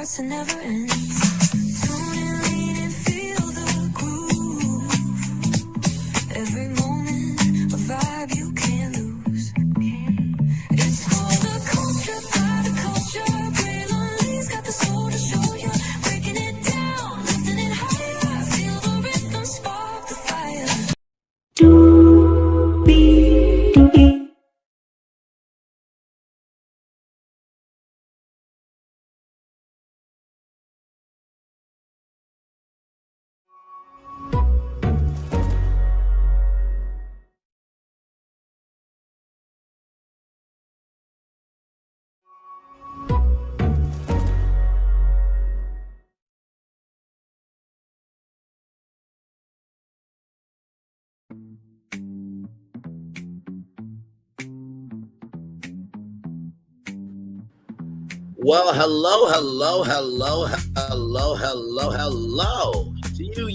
starts and never ends. Tune in, lean and feel the groove. Every moment, a vibe you can't lose. It's for the culture, by the culture. Braylon Lee's got the soul to show you. Breaking it down, lifting it higher. Feel the rhythm, spark the fire. Well, hello to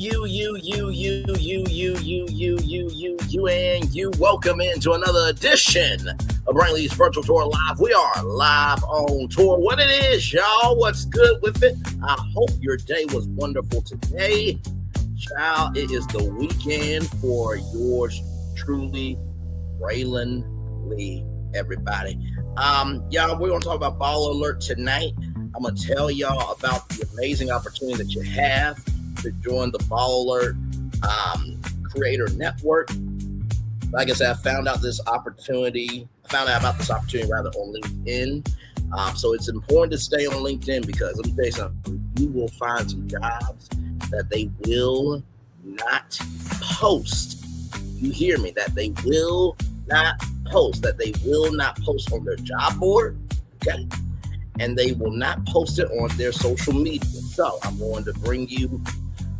you, and you. Welcome into another edition of Brain Lee's Virtual Tour Live. We are live on tour. What it is, y'all? What's good with it? I hope your day was wonderful today. Child, it is the weekend for yours truly, Braylon Lee, everybody. Y'all, we're going to talk about Baller Alert tonight. I'm going to tell y'all about the amazing opportunity that you have to join the Baller Alert Creator Network. Like I said, I found out about this opportunity rather on LinkedIn. So it's important to stay on LinkedIn because let me tell you something. You will find some jobs that they will not post. You hear me? That they will not post on their job board, okay? And they will not post it on their social media. So I'm going to bring you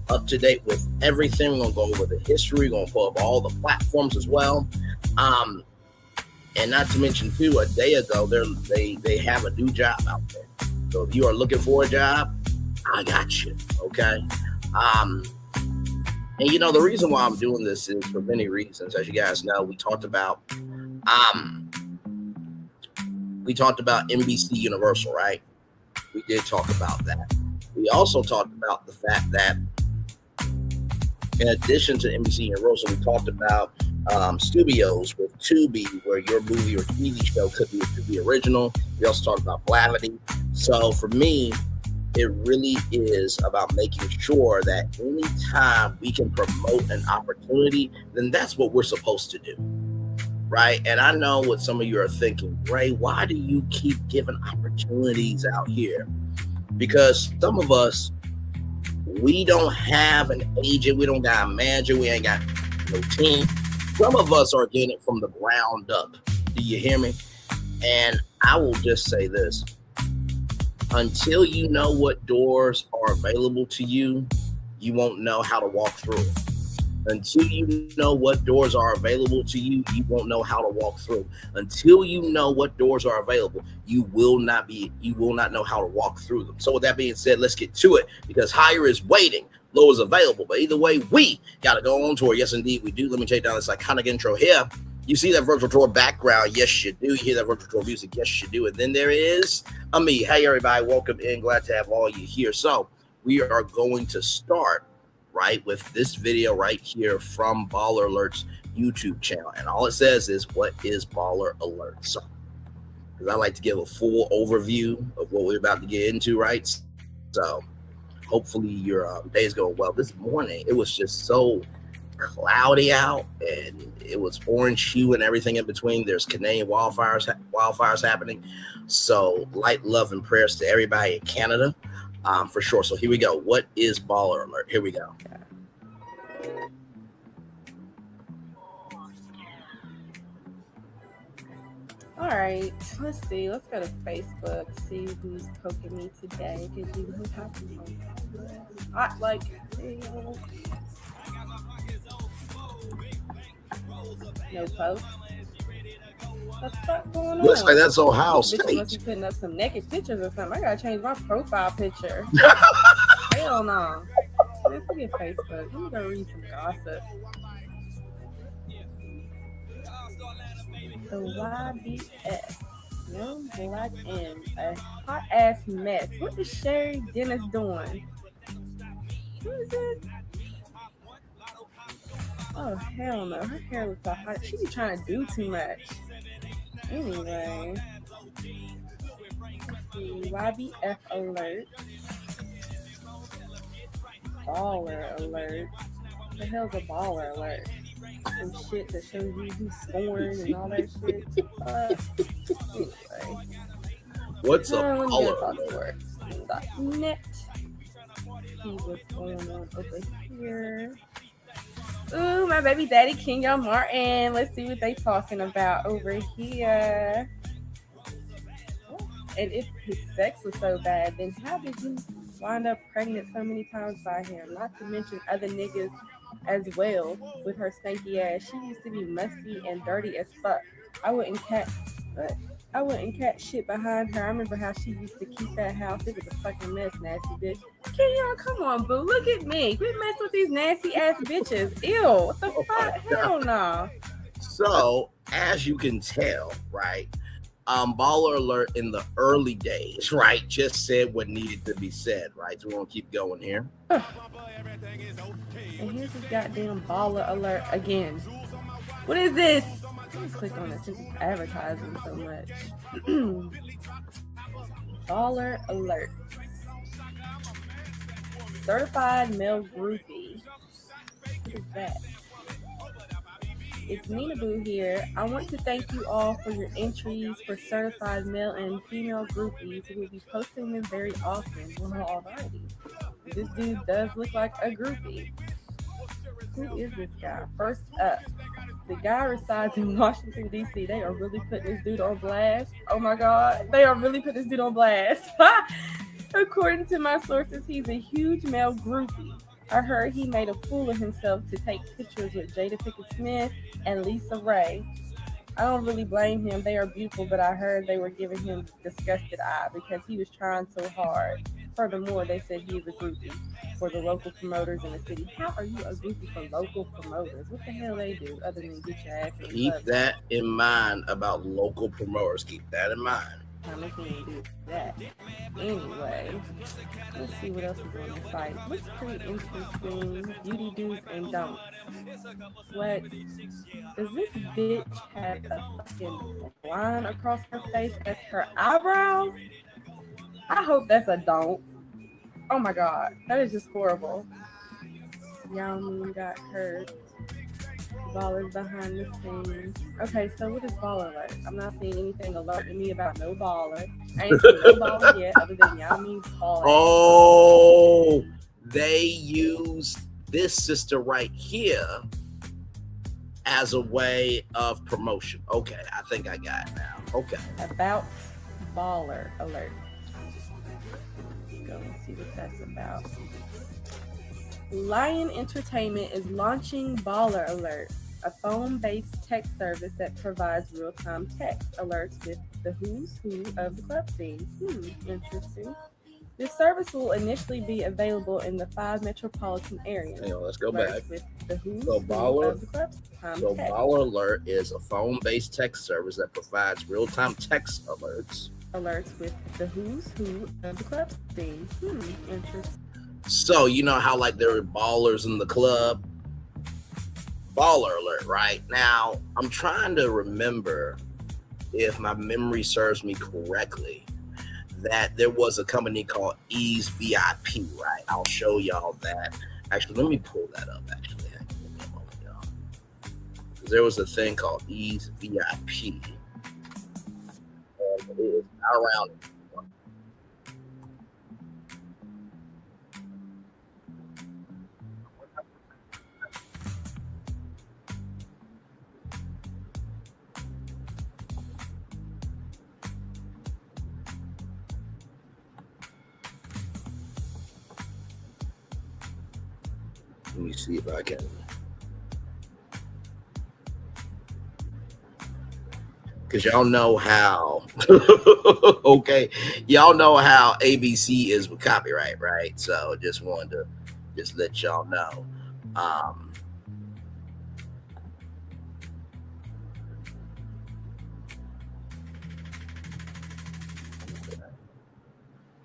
up to date with everything. We're going to go over the history. We're going to pull up all the platforms as well. And not to mention too, a day ago, they have a new job out there. So if you are looking for a job, I got you, okay? And you know, the reason why I'm doing this is for many reasons. As you guys know, we talked about NBC Universal, right? We did talk about that. We also talked about the fact that in addition to NBC Universal, we talked about studios with Tubi, where your movie or TV show could be original. We also talked about Blavity. So for me, it really is about making sure that anytime we can promote an opportunity, then that's what we're supposed to do, right? And I know what some of you are thinking, Ray, why do you keep giving opportunities out here? Because some of us, we don't have an agent, we don't got a manager, we ain't got no team. Some of us are getting it from the ground up. Do you hear me? And I will just say this. Until you know what doors are available to you, you won't know how to walk through it. Until you know what doors are available to you, you won't know how to walk through. Until you know what doors are available, you will not know how to walk through them. So with that being said, let's get to it because higher is waiting, low is available. But either way, we got to go on tour. Yes, indeed, we do. Let me take down this iconic intro here. You see that virtual tour background? Yes, you do. You hear that virtual tour music? Yes, you do. And then there is me. Hey, everybody. Welcome in. Glad to have all you here. So we are going to start right with this video right here from Baller Alert's YouTube channel. And all it says is, what is Baller Alert? So, because I like to give a full overview of what we're about to get into, right? So hopefully your day is going well. This morning, it was just so cloudy out and it was orange hue and everything in between. There's Canadian wildfires happening. So light, love, and prayers to everybody in Canada, for sure. So here we go. What is Baller Alert? Here we go. All right, let's see. Let's go to Facebook, see who's poking me today. Because you who's happy. No post. What's going on? Looks like that's Ohio State. Bitch must be putting up some naked pictures or something. I gotta change my profile picture. Hell no. Let's forget Facebook. Let me go read some gossip. The YBS. Young Black M, a hot ass mess. What is Sherry Dennis doing? Who is this? Oh hell no, her hair looks so hot. She be trying to do too much. Anyway, let's see. YBF alert. Baller alert. The hell's a baller alert? Some shit that shows you who's scoring and all that shit. Anyway. What's a Let me baller? go to Foxworks.net. See what's going on over here. Ooh, my baby daddy, Kenyon Martin. Let's see what they talking about over here. And if his sex was so bad, then how did you wind up pregnant so many times by him? Not to mention other niggas as well with her stanky ass. She used to be musty and dirty as fuck. I wouldn't cat shit behind her. I remember how she used to keep that house. It was a fucking mess, nasty bitch. Kenyon, come on, boo. Look at me. Quit messing with these nasty ass bitches. Ew. What the fuck? Hell no. So, as you can tell, right, Baller Alert in the early days, right, just said what needed to be said, right? So we're gonna keep going here. And here's this goddamn Baller Alert again. What is this? Let's click on it since it's advertising so much. Baller Alert. Certified male groupie. What is that? It's Nina Boo here. I want to thank you all for your entries for certified male and female groupies. We'll be posting them very often. Well, alrighty. This dude does look like a groupie. Who is this guy? First up, the guy resides in Washington, D.C. They are really putting this dude on blast. Oh my God. They are really putting this dude on blast. According to my sources, he's a huge male groupie. I heard he made a fool of himself to take pictures with Jada Pinkett Smith and Lisa Ray. I don't really blame him. They are beautiful, but I heard they were giving him disgusted eye because he was trying so hard. Furthermore, they said he is a groupie for the local promoters in the city. How are you a groupie for local promoters? What the hell they do other than get your ass in the Keep club? that in mind about local promoters. Keep that in mind. I'm not gonna do that. Anyway, let's see what else is on the site. Looks pretty interesting. Beauty do's and don'ts. What? Does this bitch have a fucking line across her face as her eyebrows? I hope that's a don't. Oh my God, that is just horrible. Yao Ming got hurt. Ballers behind the scenes. Okay, so what is Baller Alert? I'm not seeing anything alerting me about no baller. I ain't seen no baller yet other than Yao Ming's baller. Oh, they used this sister right here as a way of promotion. Okay, I think I got it now. Okay. About Baller Alert. Go and see what that's about. Lion Entertainment is launching Baller Alert, a phone-based text service that provides real-time text alerts with the who's who of the club scene. Interesting. This service will initially be available in the 5 metropolitan areas. Hang on, let's go Alerts back. with the who's So who Baller- of the club scene. So Baller Alert is a phone-based text service that provides real-time text alerts. Alerts with the who's who of the club scene. Interesting. So you know how like there are ballers in the club? Baller Alert, right? Now, I'm trying to remember if my memory serves me correctly that there was a company called Ease VIP, right? I'll show y'all that. Actually, let me pull that up, actually. Give me a moment, y'all. There was a thing called Ease VIP. And it was around. Let me see if I can. Because y'all know how, okay, y'all know how ABC is with copyright, right? So just wanted to just let y'all know.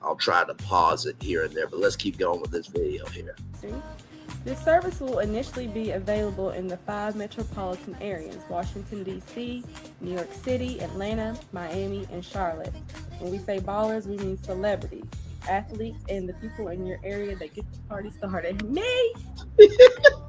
I'll try to pause it here and there, but let's keep going with this video here. This service will initially be available in the 5 metropolitan areas: Washington, D.C., New York City, Atlanta, Miami, and Charlotte. When we say ballers, we mean celebrities, athletes, and the people in your area that get the party started. Me!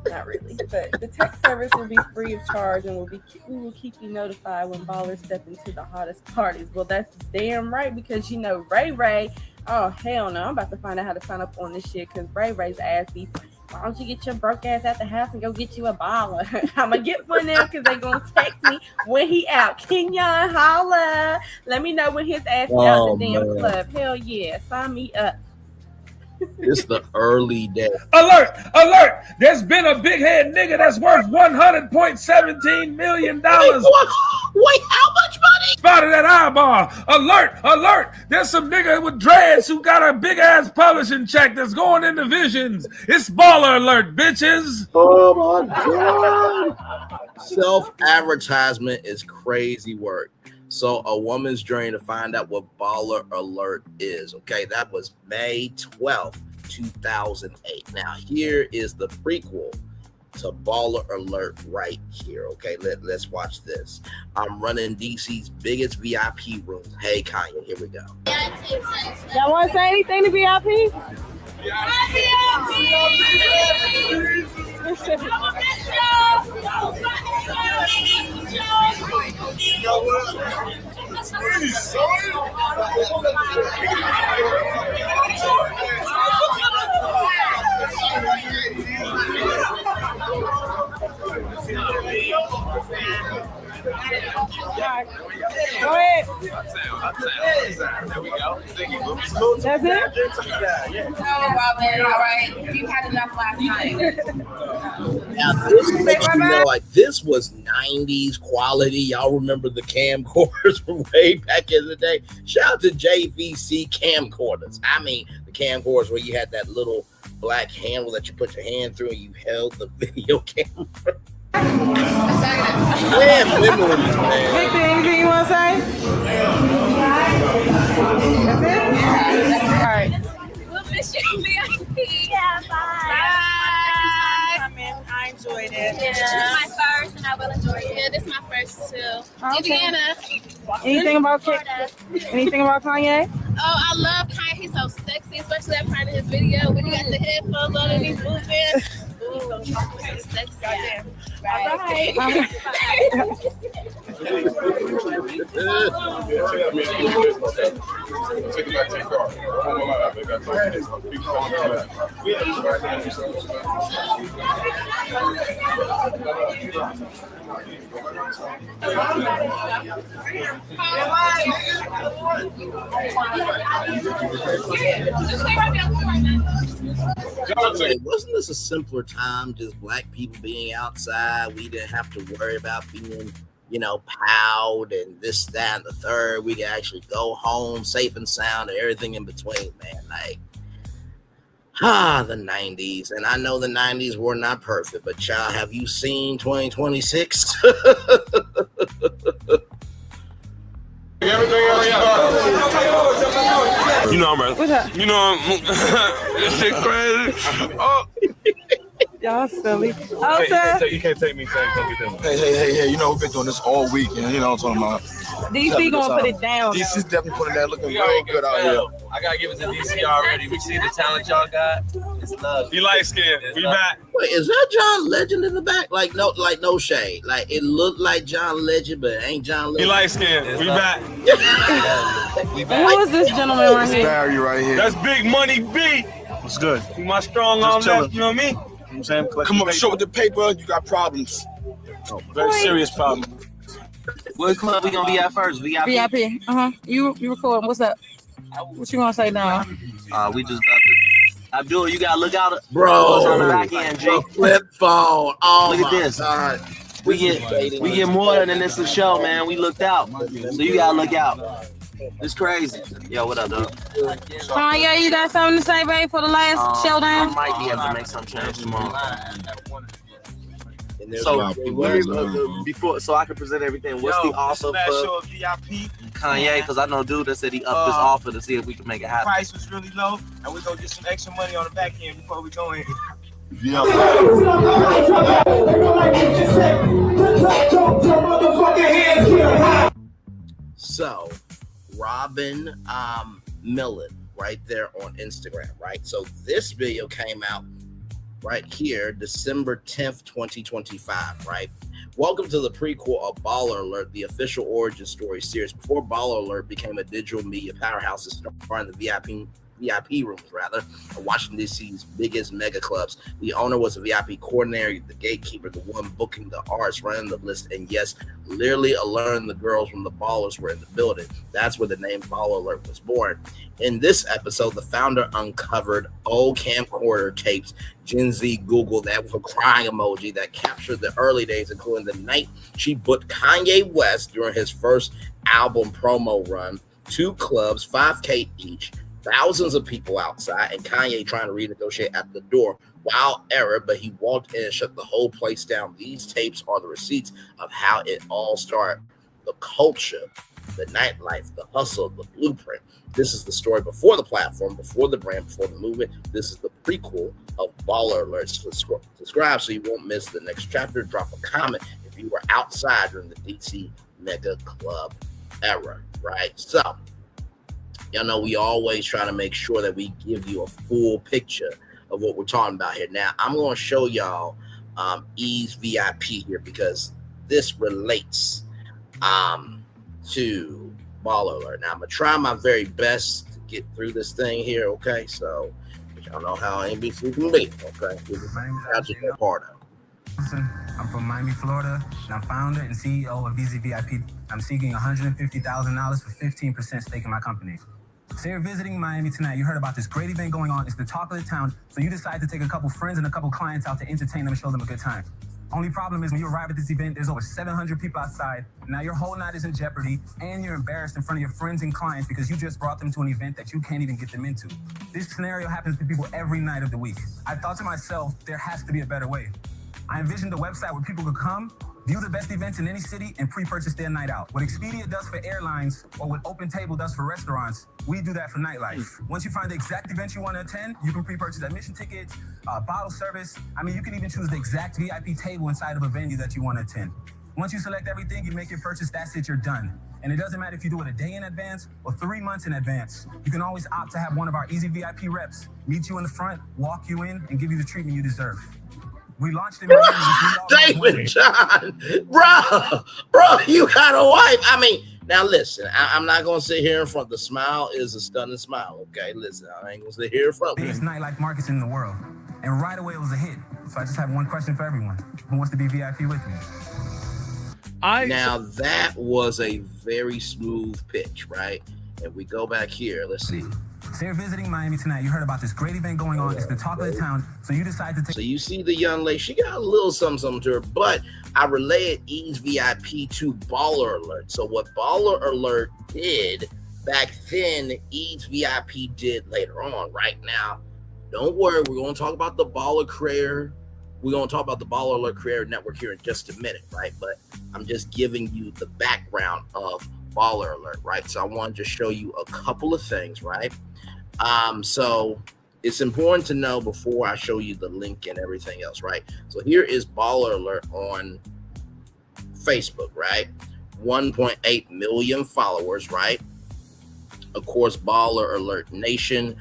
Not really. But the text service will be free of charge, and we will keep you notified when ballers step into the hottest parties. Well, that's damn right, because you know Ray. Oh, hell no. I'm about to find out how to sign up on this shit, because Ray's ass be, why don't you get your broke ass out the house and go get you a baller? I'm going to get one now because they're going to text me when he out. Kenyon, holla. Let me know when his ass is out the damn club. Hell yeah. Sign me up. It's the early day. Alert! Alert! There's been a big head nigga that's worth $100.17 million. Wait, how much money? Spotted that eyeball. Alert! Alert! There's some nigga with dreads who got a big ass publishing check that's going into Visions. It's baller alert, bitches. Oh my God. Self-advertisement is crazy work. So a woman's journey to find out what baller alert is. Okay, that was May 12th, 2008. Now here is the prequel to baller alert right here. Okay, let's watch this. I'm running DC's biggest VIP rooms. Hey Kanye, here we go. Y'all want to say anything to VIP? Go ahead. There we go. That's it? No, Robin, all right. You had enough last night. Now this makes you know, like, this was 90s quality. Y'all remember the camcorders from way back in the day? Shout out to JVC camcorders. I mean, the camcorders where you had that little black handle that you put your hand through and you held the video camera. Man, memories, man. Victor, anything you want to say? That's it? All right. We'll miss you, VIP. Yeah, bye. Bye. I enjoyed it. Yeah, this is my first, and I will enjoy it. Yeah, this is my first too. Okay. Indiana. Anything about Kanye? Oh, I love Kanye. He's so sexy, especially that part of his video when he got the headphones on and he's moving. Ooh, so sexy. Yeah. Right. Hey, wasn't this a simpler time, just black people being outside? We didn't have to worry about being, you know, powed and this, that, and the third. We could actually go home safe and sound and everything in between, man. Like, the 90s. And I know the 90s were not perfect, but child, have you seen 2026? You know I'm right. What's up? You know this shit crazy. Oh. Y'all silly. Oh, sir. You can't take me saying come get them. Hey, you know, we've been doing this all week, and you know what I'm talking about. DC gonna put it down. DC's definitely putting that looking real good out here. I gotta give it to DC already. We see the talent y'all got. It's love. You light skin. We back. Wait, is that John Legend in the back? Like no shade. Like it looked like John Legend, but it ain't John Legend. You light skin. We back. We back. Who is this gentleman right It's here? Barry right here. That's Big Money B. What's good? You my strong arm chilling. left. You know what I mean? I'm saying, come up short with the paper, you got problems. Very serious problem. What club we gonna be at first? VIP. VIP. You recording? What's up? What you gonna say now? We just about to. Abdul, you gotta look out. Bro, What's on the back end, G? the flip phone. Oh, Look at my this. God. We get more than this a show, man. We looked out, so you gotta look out. It's crazy. Yo, what up, dog? Kanye, you got something to say, babe, for the last I showdown? might be able to make some change tomorrow. And there's So my- before, so I can present everything. What's the offer Last for show of VIP. Kanye, because I know dude that said he upped his offer to see if we can make it happen. Price was really low, and we gonna get some extra money on the back end before we go in. Yeah. So, Robin Millen, right there on Instagram, right? So this video came out right here, December 10th, 2025, right? Welcome to the prequel of Baller Alert, the official origin story series. Before Baller Alert became a digital media powerhouse, starring the VIP rooms, rather, of Washington, D.C.'s biggest mega clubs. The owner was a VIP coordinator, the gatekeeper, the one booking the artists, running the list, and yes, literally alerting the girls when the ballers were in the building. That's where the name Baller Alert was born. In this episode, the founder uncovered old camcorder tapes, Gen Z Google that with a crying emoji that captured the early days, including the night she booked Kanye West during his first album promo run, 2 clubs, $5K each, thousands of people outside, and Kanye trying to renegotiate at the door. Wild error, but he walked in and shut the whole place down. These tapes are the receipts of how it all started. The culture, the nightlife, the hustle, the blueprint. This is the story before the platform, before the brand, before the movement. This is the prequel of Baller Alerts. Subscribe so you won't miss the next chapter. Drop a comment if you were outside during the DC Mega Club era, right? So, y'all know we always try to make sure that we give you a full picture of what we're talking about here. Now, I'm going to show y'all E's VIP here because this relates to Baller Alert. Now, I'm going to try my very best to get through this thing here, okay? So, y'all know how NBC can be, okay? I'll just be a part of. I'm from Miami, Florida, and I'm founder and CEO of Easy VIP. I'm seeking $150,000 for 15% stake in my company. So you're visiting Miami tonight. You heard about this great event going on. It's the talk of the town. So you decide to take a couple friends and a couple clients out to entertain them and show them a good time. Only problem is when you arrive at this event, there's over 700 people outside. Now your whole night is in jeopardy, and you're embarrassed in front of your friends and clients because you just brought them to an event that you can't even get them into. This scenario happens to people every night of the week. I thought to myself, there has to be a better way. I envisioned a website where people could come, view the best events in any city, and pre-purchase their night out. What Expedia does for airlines, or what OpenTable does for restaurants, we do that for nightlife. Once you find the exact event you want to attend, you can pre-purchase admission tickets, bottle service. I mean, you can even choose the exact VIP table inside of a venue that you want to attend. Once you select everything, you make your purchase, that's it, you're done. And it doesn't matter if you do it a day in advance or 3 months in advance. You can always opt to have one of our Easy VIP reps meet you in the front, walk you in, and give you the treatment you deserve. We launched in David John, bro, you got a wife. I mean, now listen, I'm not gonna sit here in front. The smile is a stunning smile. Okay, listen, I ain't gonna sit here in front. Biggest nightlife markets in the world, and right away it was a hit. So I just have one question for everyone: who wants to be VIP with me? Now that was a very smooth pitch, right? And we go back here. Let's see. So you're visiting Miami tonight. You heard about this great event going on. It's the talk of the town. So you decide to take. So you see the young lady. She got a little something to her, but I relayed E's VIP to Baller Alert. So what Baller Alert did back then, E's VIP did later on. Right now, don't worry. We're going to talk about the Baller Creator. We're going to talk about the Baller Alert Creator Network here in just a minute, right? But I'm just giving you the background of Baller Alert, right? So I want to just show you a couple of things, right? So it's important to know before I show you the link and everything else, right? So here is Baller Alert on Facebook, right? 1.8 million followers, right? Of course, Baller Alert Nation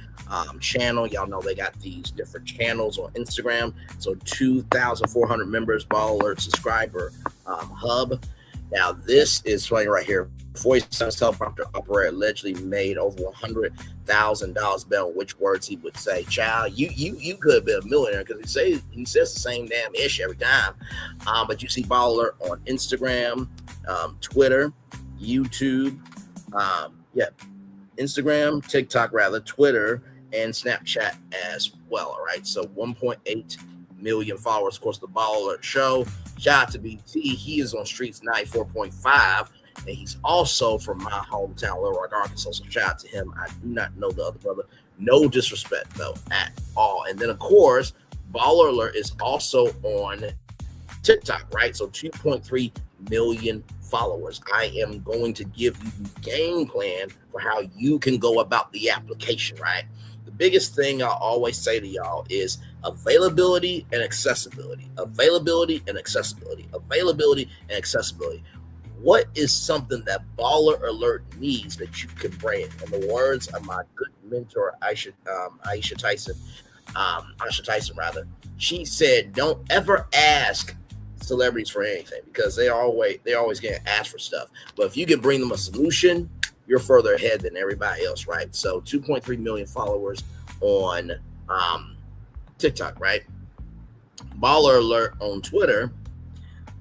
channel. Y'all know they got these different channels on Instagram. So 2,400 members, Baller Alert subscriber hub. Now this is playing right here. Voice teleprompter operator allegedly made over $100,000 bet on which words he would say. Child, you could be a millionaire because he says the same damn ish every time. But you see Baller on Instagram, Twitter, YouTube, Instagram, TikTok rather, Twitter, and Snapchat as well. All right, so 1.8 million followers. Of course, the Baller Alert Show. Shout out to BT. He is on Streets 94.5. And he's also from my hometown, Little Rock, Arkansas. So shout out to him. I do not know the other brother. No disrespect, though, at all. And then, of course, Baller Alert is also on TikTok, right? So 2.3 million followers. I am going to give you the game plan for how you can go about the application, right? The biggest thing I always say to y'all is availability and accessibility. Availability and accessibility. Availability and accessibility. What is something that Baller Alert needs that you can bring? In the words of my good mentor, Aisha Tyson, she said, don't ever ask celebrities for anything because they're always getting asked for stuff. But if you can bring them a solution, you're further ahead than everybody else, right? So 2.3 million followers on TikTok, right? Baller Alert on Twitter,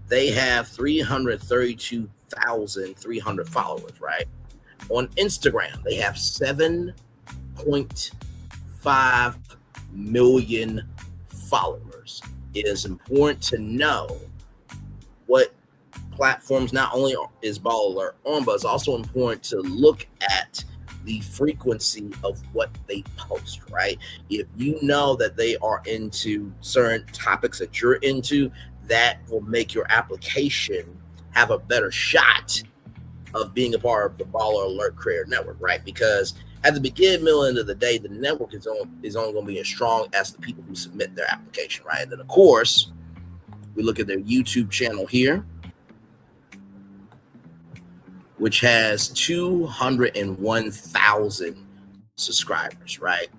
they have 332,300 followers, right? On Instagram, they have 7.5 million followers. It is important to know what platforms not only is Baller Alert on, but it's also important to look at the frequency of what they post, right? If you know that they are into certain topics that you're into, that will make your application have a better shot of being a part of the Baller Alert Creator Network, right? Because at the beginning, middle, end of the day, the network is only going to be as strong as the people who submit their application, right? And then, of course, we look at their YouTube channel here, which has 201,000 subscribers, right?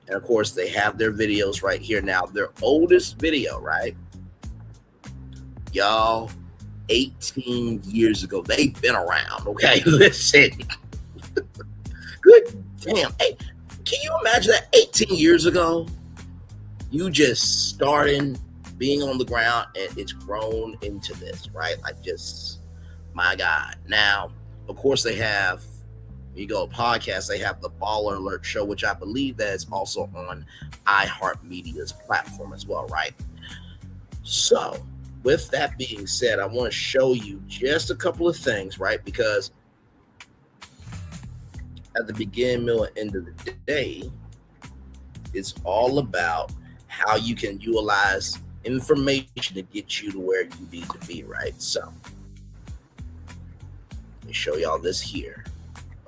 And of course, they have their videos right here now. Their oldest video, right? Y'all, 18 years ago. They've been around, okay? Listen. Good damn. Hey, can you imagine that 18 years ago? You just starting being on the ground and it's grown into this, right? Like just, my God. Now, of course, they have, you go podcast, they have the Baller Alert Show, which I believe that is also on iHeartMedia's platform as well, right? So, with that being said, I want to show you just a couple of things, right? Because at the beginning, middle, and end of the day, it's all about how you can utilize information to get you to where you need to be, right? So, let me show y'all this here.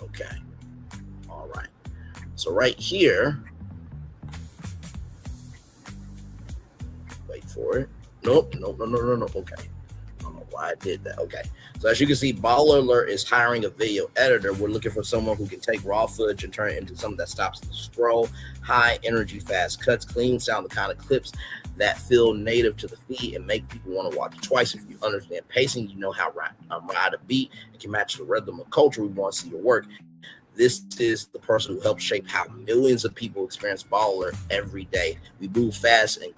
Okay. All right. So right here, wait for it. Nope. No. Okay. I don't know why I did that. Okay. So as you can see, Baller Alert is hiring a video editor. We're looking for someone who can take raw footage and turn it into something that stops the scroll, high energy, fast cuts, clean sound, the kind of clips that feel native to the feed and make people want to watch it twice. If you understand pacing, you know how ride a beat, it can match the rhythm of culture. We want to see your work. This is the person who helps shape how millions of people experience Baller every day. We move fast and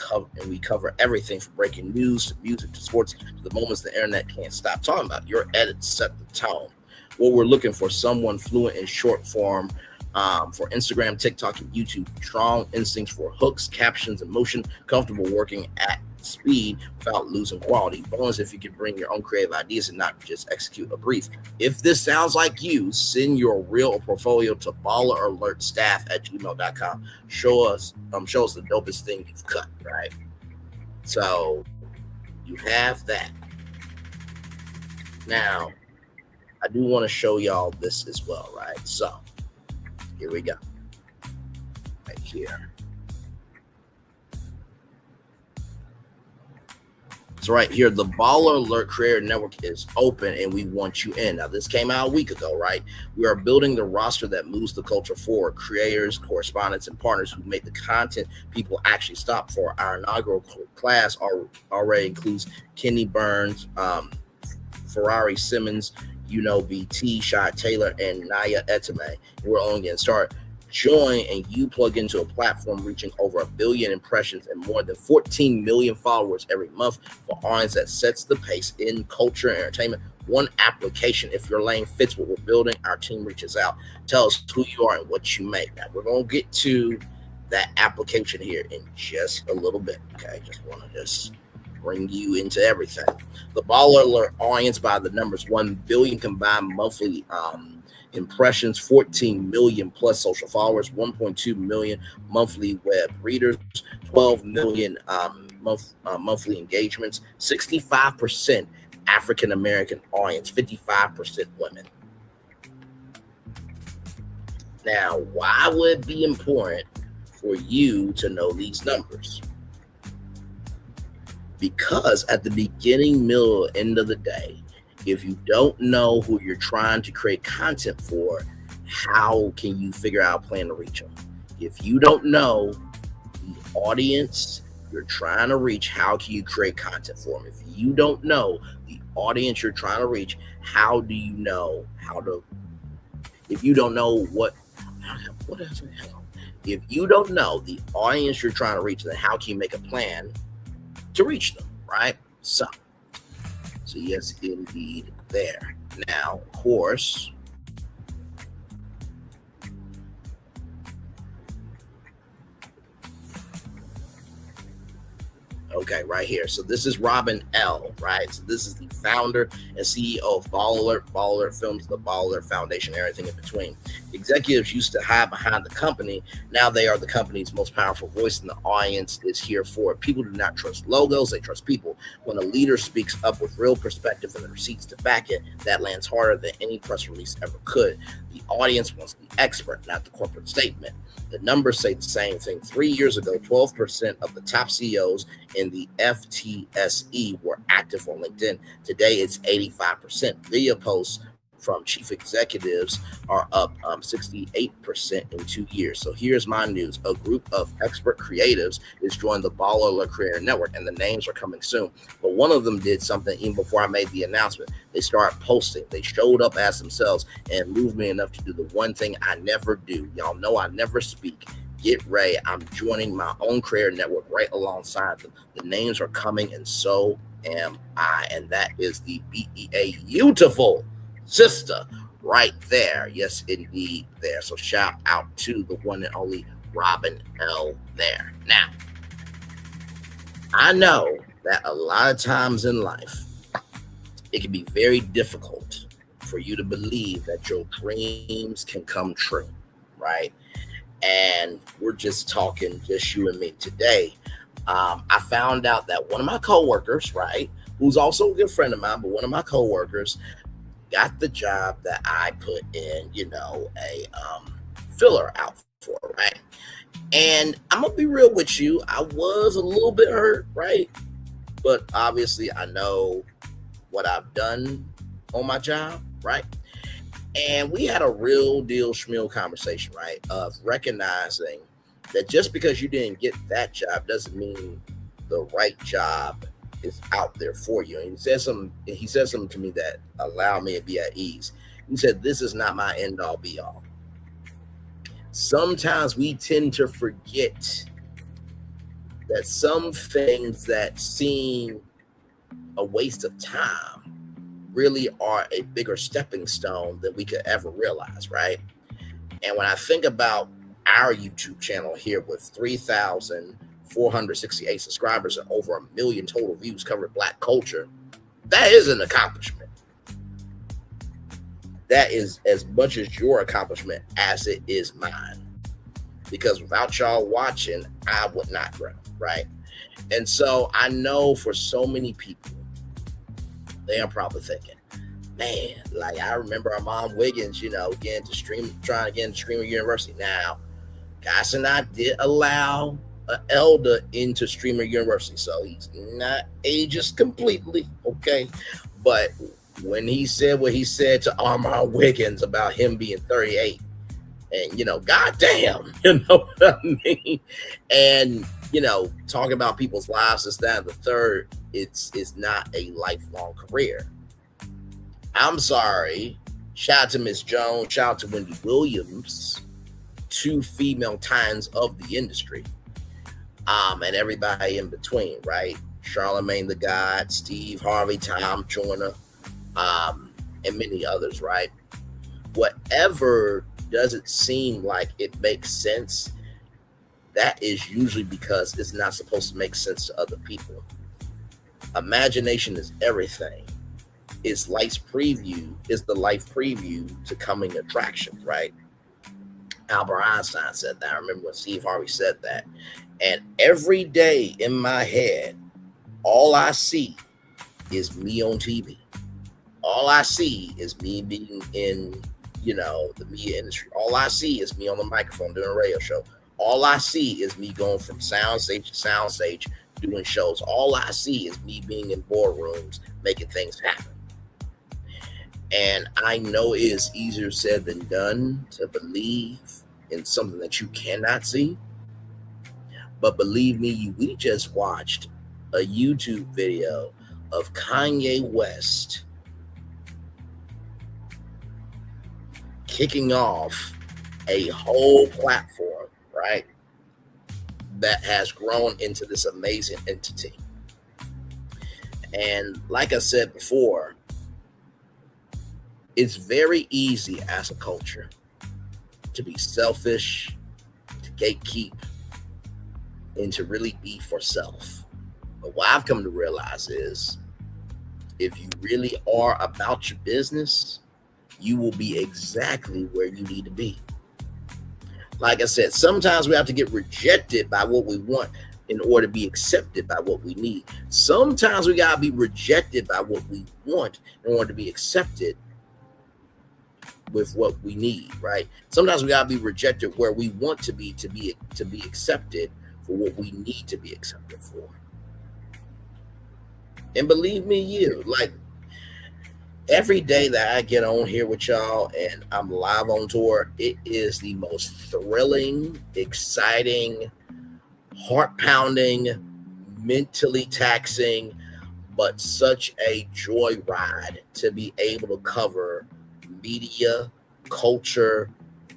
we cover everything from breaking news to music to sports to the moments the internet can't stop talking about. Your edits set the tone. What we're looking for, someone fluent in short form for Instagram, TikTok, and YouTube. Strong instincts for hooks, captions, and motion. Comfortable working at speed without losing quality. Bonus if you can bring your own creative ideas and not just execute a brief. If this sounds like you, send your reel or portfolio to balleralertstaff@gmail.com. Show us the dopest thing you've cut, right? So you have that. Now, I do want to show y'all this as well, right? So here we go. Right here. So right here, the Baller Alert Creator Network is open and we want you in. Now, this came out a week ago, right? We are building the roster that moves the culture forward. Creators, correspondents, and partners who make the content people actually stop for. Our inaugural class already includes Kenny Burns, Ferrari Simmons, BT, Shy Taylor, and Naya Etame. We're only getting started. Join and you plug into a platform reaching over 1 billion impressions and more than 14 million followers every month for audience that sets the pace in culture and entertainment. One application. If your lane fits what we're building, our team reaches out. Tell us who you are and what you make. Now, we're going to get to that application here in just a little bit. Okay, just want to bring you into everything. The Baller Alert audience by the numbers, 1 billion combined monthly impressions, 14 million plus social followers, 1.2 million monthly web readers, 12 million monthly engagements, 65% African American audience, 55% women. Now, why would it be important for you to know these numbers? Because at the beginning, middle, end of the day, if you don't know who you're trying to create content for, how can you figure out a plan to reach them? If you don't know the audience you're trying to reach, how can you create content for them? If you don't know the audience you're trying to reach, how do you know how to, if you don't know if you don't know the audience you're trying to reach, then how can you make a plan to reach them, right? So yes, indeed, there. Now, of course, okay, right here. So this is Robin L., right? So this is the founder and CEO of Ball Alert. Ball Alert Films, the Ball Alert Foundation, everything in between. Executives used to hide behind the company. Now they are the company's most powerful voice, and the audience is here for it. People do not trust logos. They trust people. When a leader speaks up with real perspective and the receipts to back it, that lands harder than any press release ever could. The audience wants the expert, not the corporate statement. The numbers say the same thing. 3 years ago, 12% of the top CEOs in the FTSE were active on LinkedIn. Today, it's 85%. Video posts from chief executives are up 68% in 2 years. So here's my news. A group of expert creatives is joining the Ball Alert Creator Network, and the names are coming soon. But one of them did something even before I made the announcement. They started posting. They showed up as themselves and moved me enough to do the one thing I never do. Y'all know I never speak. Get ready. I'm joining my own creator network right alongside them. The names are coming, and so am I. And that is the BEA beautiful sister right there. Yes, indeed, there. So shout out to the one and only Robin L. there. Now, I know that a lot of times in life, it can be very difficult for you to believe that your dreams can come true, right? And we're just talking, just you and me today. I found out that one of my coworkers, right, who's also a good friend of mine, but one of my coworkers got the job that I put in, a filler out for, right? And I'm gonna be real with you, I was a little bit hurt, right? But obviously I know what I've done on my job, right? And we had a real deal schmeal conversation, right? Of recognizing that just because you didn't get that job doesn't mean the right job is out there for you. And he said something to me that allowed me to be at ease. He said, this is not my end all be all. Sometimes we tend to forget that some things that seem a waste of time really are a bigger stepping stone than we could ever realize, right? And when I think about our YouTube channel here with 3,468 subscribers and over 1 million total views covering Black culture, that is an accomplishment. That is as much as your accomplishment as it is mine. Because without y'all watching, I would not grow, right? And so I know for so many people, they are probably thinking, man, like I remember our mom Wiggins, trying to get into Streamer University. Now, Goss and I did allow an elder into Streamer University, so he's not ageist completely, okay? But when he said what he said to Armand Wiggins about him being 38, and goddamn, you know what I mean? And talking about people's lives, this, that, and the third, it's not a lifelong career. I'm sorry. Shout out to Miss Jones. Shout out to Wendy Williams, 2 female titans of the industry, and everybody in between, right? Charlemagne the God, Steve Harvey, Tom Joyner, and many others, right? Whatever doesn't seem like it makes sense, that is usually because it's not supposed to make sense to other people. Imagination is everything. It's the life preview to coming attractions, right? Albert Einstein said that. I remember when Steve Harvey said that. And every day in my head, all I see is me on TV. All I see is me being in, the media industry. All I see is me on the microphone doing a radio show. All I see is me going from soundstage to soundstage doing shows. All I see is me being in boardrooms making things happen. And I know it is easier said than done to believe in something that you cannot see. But believe me, we just watched a YouTube video of Kanye West kicking off a whole platform, right, that has grown into this amazing entity. And like I said before, it's very easy as a culture to be selfish, to gatekeep, and to really be for self. But what I've come to realize is if you really are about your business, you will be exactly where you need to be. Like I said, sometimes we have to get rejected by what we want in order to be accepted by what we need. Sometimes we got to be rejected by what we want in order to be accepted with what we need, right? Sometimes we got to be rejected where we want to be accepted for what we need to be accepted for. And believe me, like every day that I get on here with y'all and I'm live on tour, it is the most thrilling, exciting, heart-pounding, mentally taxing, but such a joyride to be able to cover media, culture,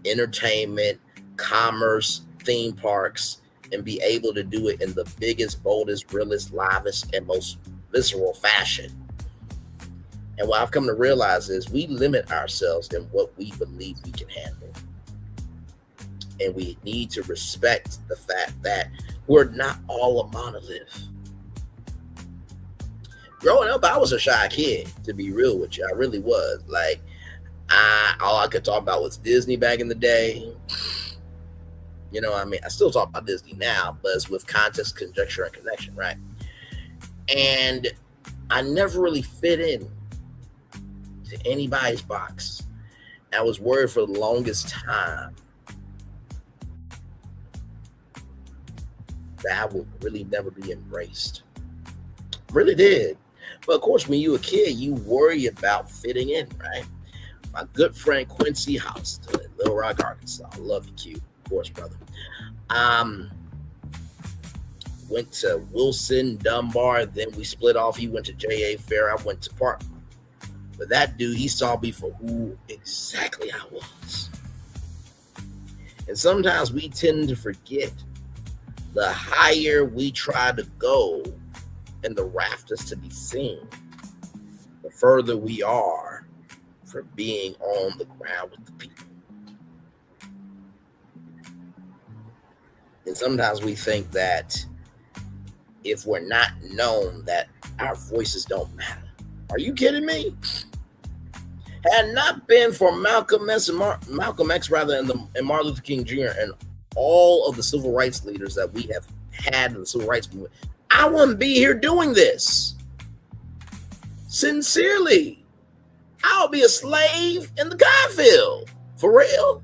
entertainment, commerce, theme parks, and be able to do it in the biggest, boldest, realest, livest, and most visceral fashion. And what I've come to realize is we limit ourselves in what we believe we can handle. And we need to respect the fact that we're not all a monolith. Growing up, I was a shy kid, to be real with you. I really was. Like, all I could talk about was Disney back in the day. You know what I mean? I still talk about Disney now, but it's with context, conjecture, and connection, right? And I never really fit in to anybody's box. I was worried for the longest time that I would really never be embraced. Really did. But of course, when you're a kid, you worry about fitting in, right? My good friend Quincy Houston in Little Rock, Arkansas. I love you, Q. Of course, brother. Went to Wilson, Dunbar, then we split off. He went to J.A. Fair. I went to Parkland. But that dude, he saw me for who exactly I was. And sometimes we tend to forget the higher we try to go and the rafters to be seen, the further we are from being on the ground with the people. And sometimes we think that if we're not known, that our voices don't matter. Are you kidding me? Had it not been for Malcolm X, and Martin Luther King Jr. and all of the civil rights leaders that we have had in the civil rights movement, I wouldn't be here doing this. Sincerely, I'll be a slave in the cotton field, for real.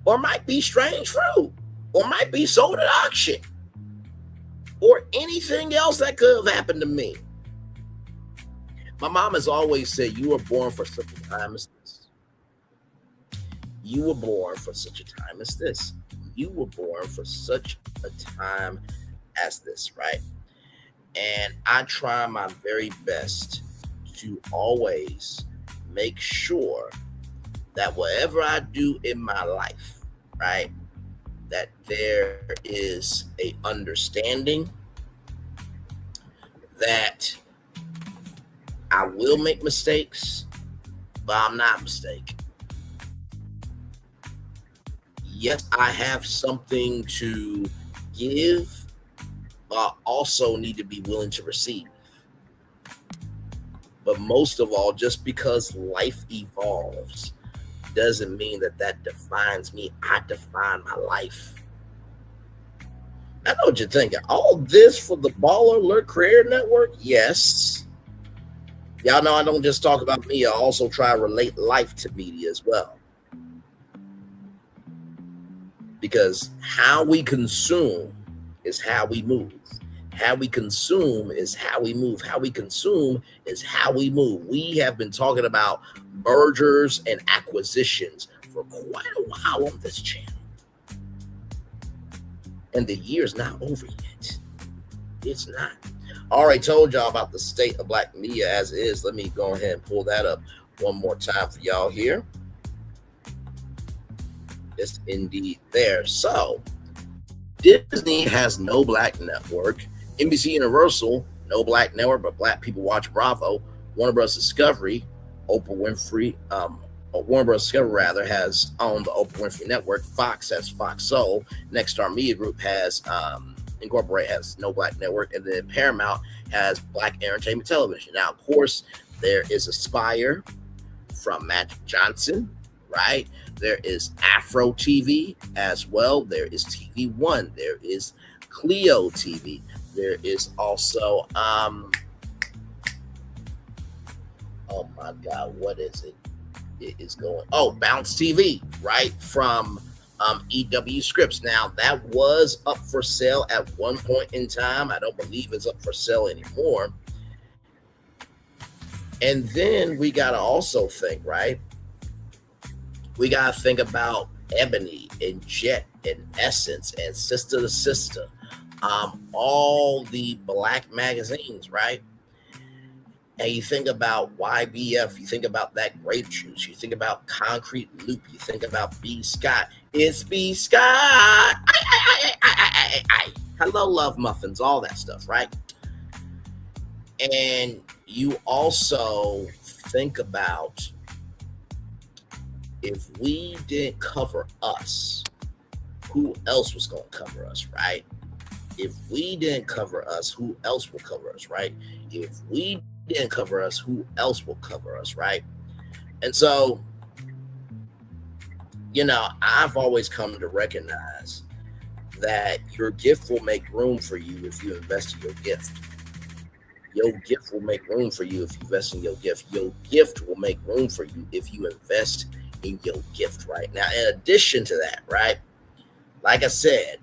Or might be strange fruit, or might be sold at auction, or anything else that could have happened to me. My mom has always said, you were born for such a time as this. You were born for such a time as this. You were born for such a time as this, right? And I try my very best to always make sure that whatever I do in my life, right, that there is a understanding that I will make mistakes, but I'm not a mistake. Yes, I have something to give, but I also need to be willing to receive. But most of all, just because life evolves doesn't mean that that defines me. I define my life. I know what you're thinking. All this for the Baller Alert Creator Network? Yes. Y'all know I don't just talk about me. I also try to relate life to media as well. Because how we consume is how we move. How we consume is how we move. How we consume is how we move. We have been talking about mergers and acquisitions for quite a while on this channel. And the year's not over yet. It's not. I already told y'all about the state of black media as is. Let me go ahead and pull that up one more time for y'all here. It's indeed there. So, Disney has no black network. NBC Universal, no black network, but black people watch Bravo. Warner Bros. Discovery, Oprah Winfrey, Warner Bros. Discovery rather has owned the Oprah Winfrey Network. Fox has Fox Soul. Nexstar Media Group has Incorporate has no black network, and then Paramount has black entertainment television. Now, of course, there is Aspire from Magic Johnson, right? There is Afro TV as well. There is TV One. There is Clio TV. There is also oh my God, what is it? It is going Bounce TV, right? From EW Scripts. Now that was up for sale at one point in time. I don't believe it's up for sale anymore. And then we gotta also think, right? We gotta think about Ebony and Jet and Essence and Sister to Sister, all the black magazines, right? And you think about YBF, you think about That Grape Juice, you think about Concrete Loop, you think about B. Scott. It's B. Scott. Hello, Love Muffins, all that stuff, right? And you also think about, if we didn't cover us, who else was going to cover us, right? If we didn't cover us, who else will cover us, right? If we didn't cover us, who else will cover us, right? And so, you know, I've always come to recognize that your gift will make room for you if you invest in your gift. Your gift will make room for you if you invest in your gift. Your gift will make room for you if you invest in your gift, right? Now, in addition to that, right, like I said,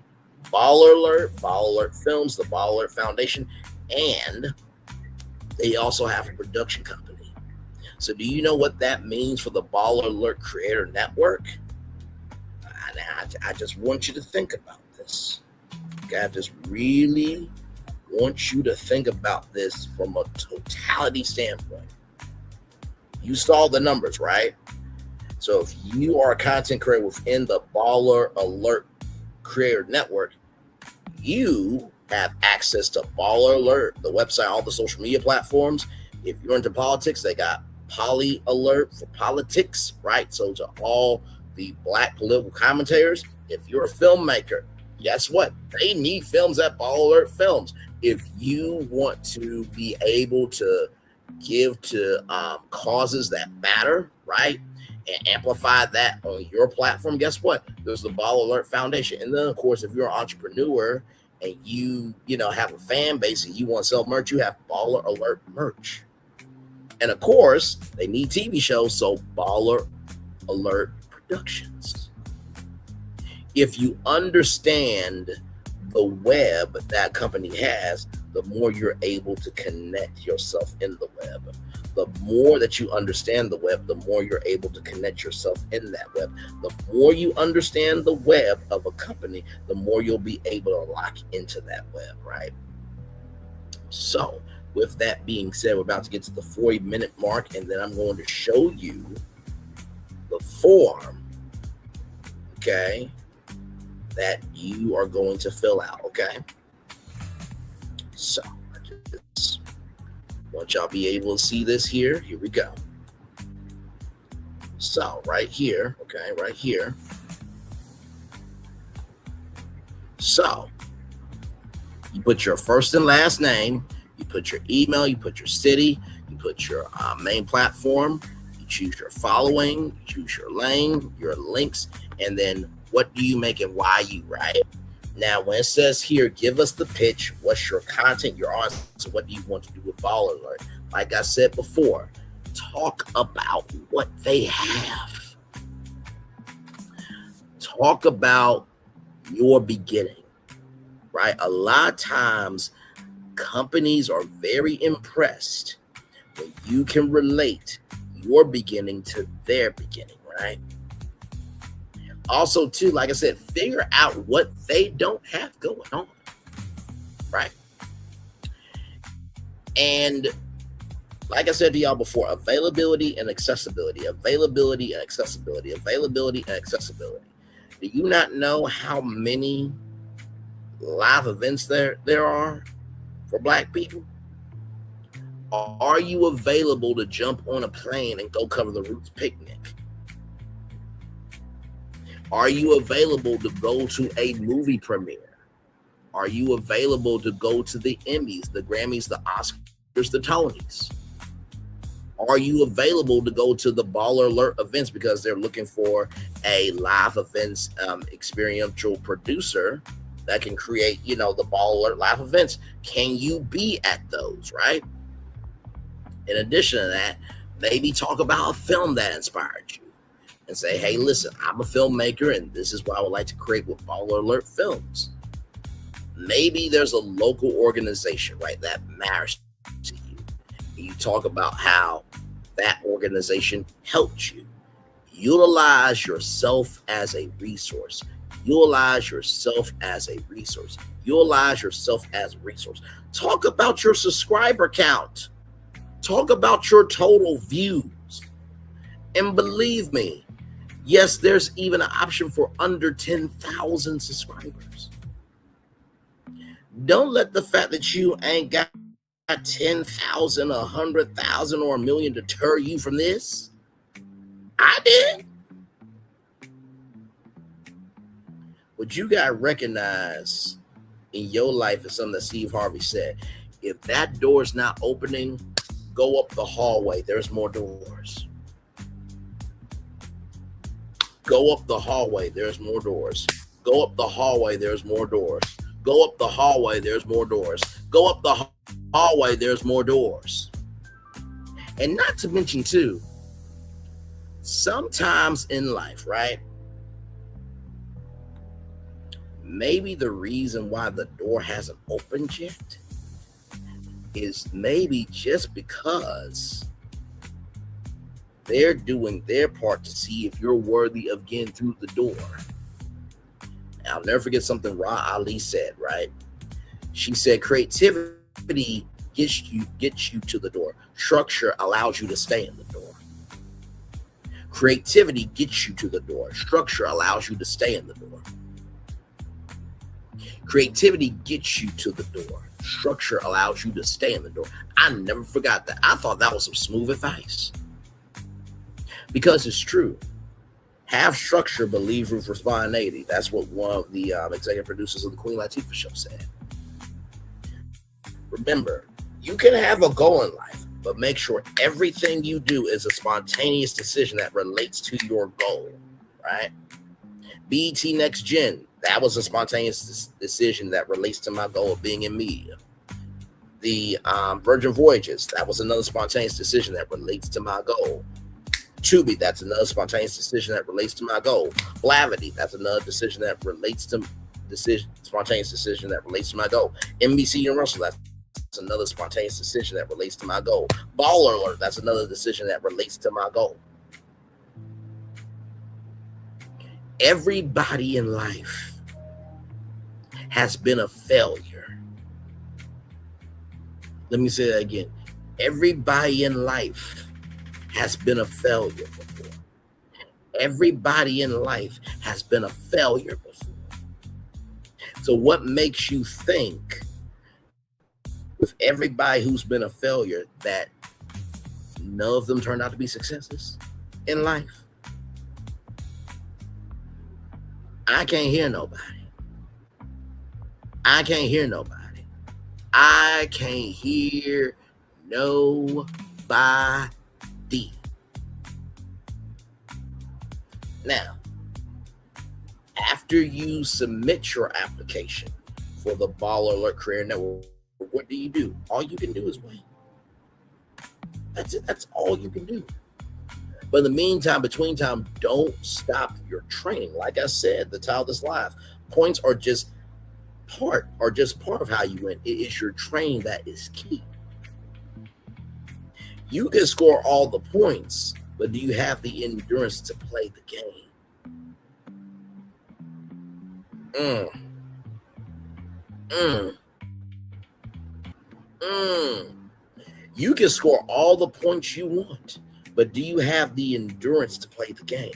Baller Alert Films, the Baller Alert Foundation, and they also have a production company. So do you know what that means for the Baller Alert Creator Network? I just want you to think about this. Okay, I just really want you to think about this from a totality standpoint. You saw the numbers, right? So if you are a content creator within the Baller Alert Creator Network, you have access to Baller Alert, the website, all the social media platforms. If you're into politics, they got Poly Alert for politics, right? So to all the black political commentators, if you're a filmmaker, guess what? They need films at Baller Alert Films. If you want to be able to give to causes that matter, right, and amplify that on your platform, guess what? There's the Baller Alert Foundation. And then, of course, if you're an entrepreneur and you have a fan base and you want to sell merch, you have Baller Alert merch. And of course, they need TV shows, so Baller Alert Productions. If you understand the web that company has, the more you're able to connect yourself in the web. The more that you understand the web, the more you're able to connect yourself in that web. The more you understand the web of a company, the more you'll be able to lock into that web, right? So with that being said, we're about to get to the 40-minute mark, and then I'm going to show you the form, okay, that you are going to fill out, okay? So I just want y'all be able to see this here. Here we go. So right here, okay, right here. So you put your first and last name, you put your email, you put your city, you put your main platform, you choose your following, you choose your lane, your links, and then what do you make and why you, right? Now, when it says here, give us the pitch, what's your content, your audience, so what do you want to do with Baller Alert? like I said before, talk about what they have. Talk about your beginning, right? A lot of times companies are very impressed when you can relate your beginning to their beginning, right? Also, too, like I said, figure out what they don't have going on, right? And like I said to y'all before, availability and accessibility, availability and accessibility, availability and accessibility. Do you not know how many live events there are for Black people? Are you available to jump on a plane and go cover the Roots picnic? Are you available to go to a movie premiere? Are you available to go to the Emmys, the Grammys, the Oscars, the Tonys? Are you available to go to the Baller Alert events because they're looking for a live events experiential producer that can create, the Baller Alert live events? Can you be at those, right? In addition to that, maybe talk about a film that inspired you and say, hey, listen, I'm a filmmaker and this is what I would like to create with Baller Alert Films. Maybe there's a local organization, right, that matters to you. You talk about how that organization helped you. Utilize yourself as a resource. Utilize yourself as a resource. Utilize yourself as a resource. Talk about your subscriber count. Talk about your total views. And believe me, yes, there's even an option for under 10,000 subscribers. Don't let the fact that you ain't got 10,000, 100,000, or 1 million deter you from this. I did. What you got to recognize in your life is something that Steve Harvey said. If that door is not opening, go up the hallway. There's more doors. Go up the hallway. There's more doors. Go up the hallway. There's more doors. Go up the hallway. There's more doors. Go up the hallway. There's more doors. And not to mention, too, sometimes in life, right? Maybe the reason why the door hasn't opened yet is maybe just because they're doing their part to see if you're worthy of getting through the door. I'll never forget something Ra Ali said, right? She said, creativity gets you to the door. Structure allows you to stay in the door. Creativity gets you to the door. Structure allows you to stay in the door. Creativity gets you to the door. Structure allows you to stay in the door. I never forgot that. I thought that was some smooth advice. Because it's true. Have structure, but leave room for spontaneity. That's what one of the executive producers of the Queen Latifah show said. Remember, you can have a goal in life, but make sure everything you do is a spontaneous decision that relates to your goal, right? BET Next Gen, that was a spontaneous decision that relates to my goal of being in media. The Virgin Voyages, that was another spontaneous decision that relates to my goal. Tubi, that's another spontaneous decision that relates to my goal. Blavity, that's another decision that relates to spontaneous decision that relates to my goal. NBC Universal, that's another spontaneous decision that relates to my goal. Baller Alert, that's another decision that relates to my goal. Everybody in life has been a failure. Let me say that again. Everybody in life has been a failure before. Everybody in life has been a failure before. So what makes you think with everybody who's been a failure that none of them turned out to be successes in life? I can't hear nobody. I can't hear nobody. I can't hear nobody. Now, after you submit your application for the Baller Alert Career Network, what do? All you can do is wait. That's it. That's all you can do. But in the meantime, between time, don't stop your training. Like I said, the title of this live, points are just part of how you win. It is your training that is key. You can score all the points, but do you have the endurance to play the game? You can score all the points you want, but do you have the endurance to play the game?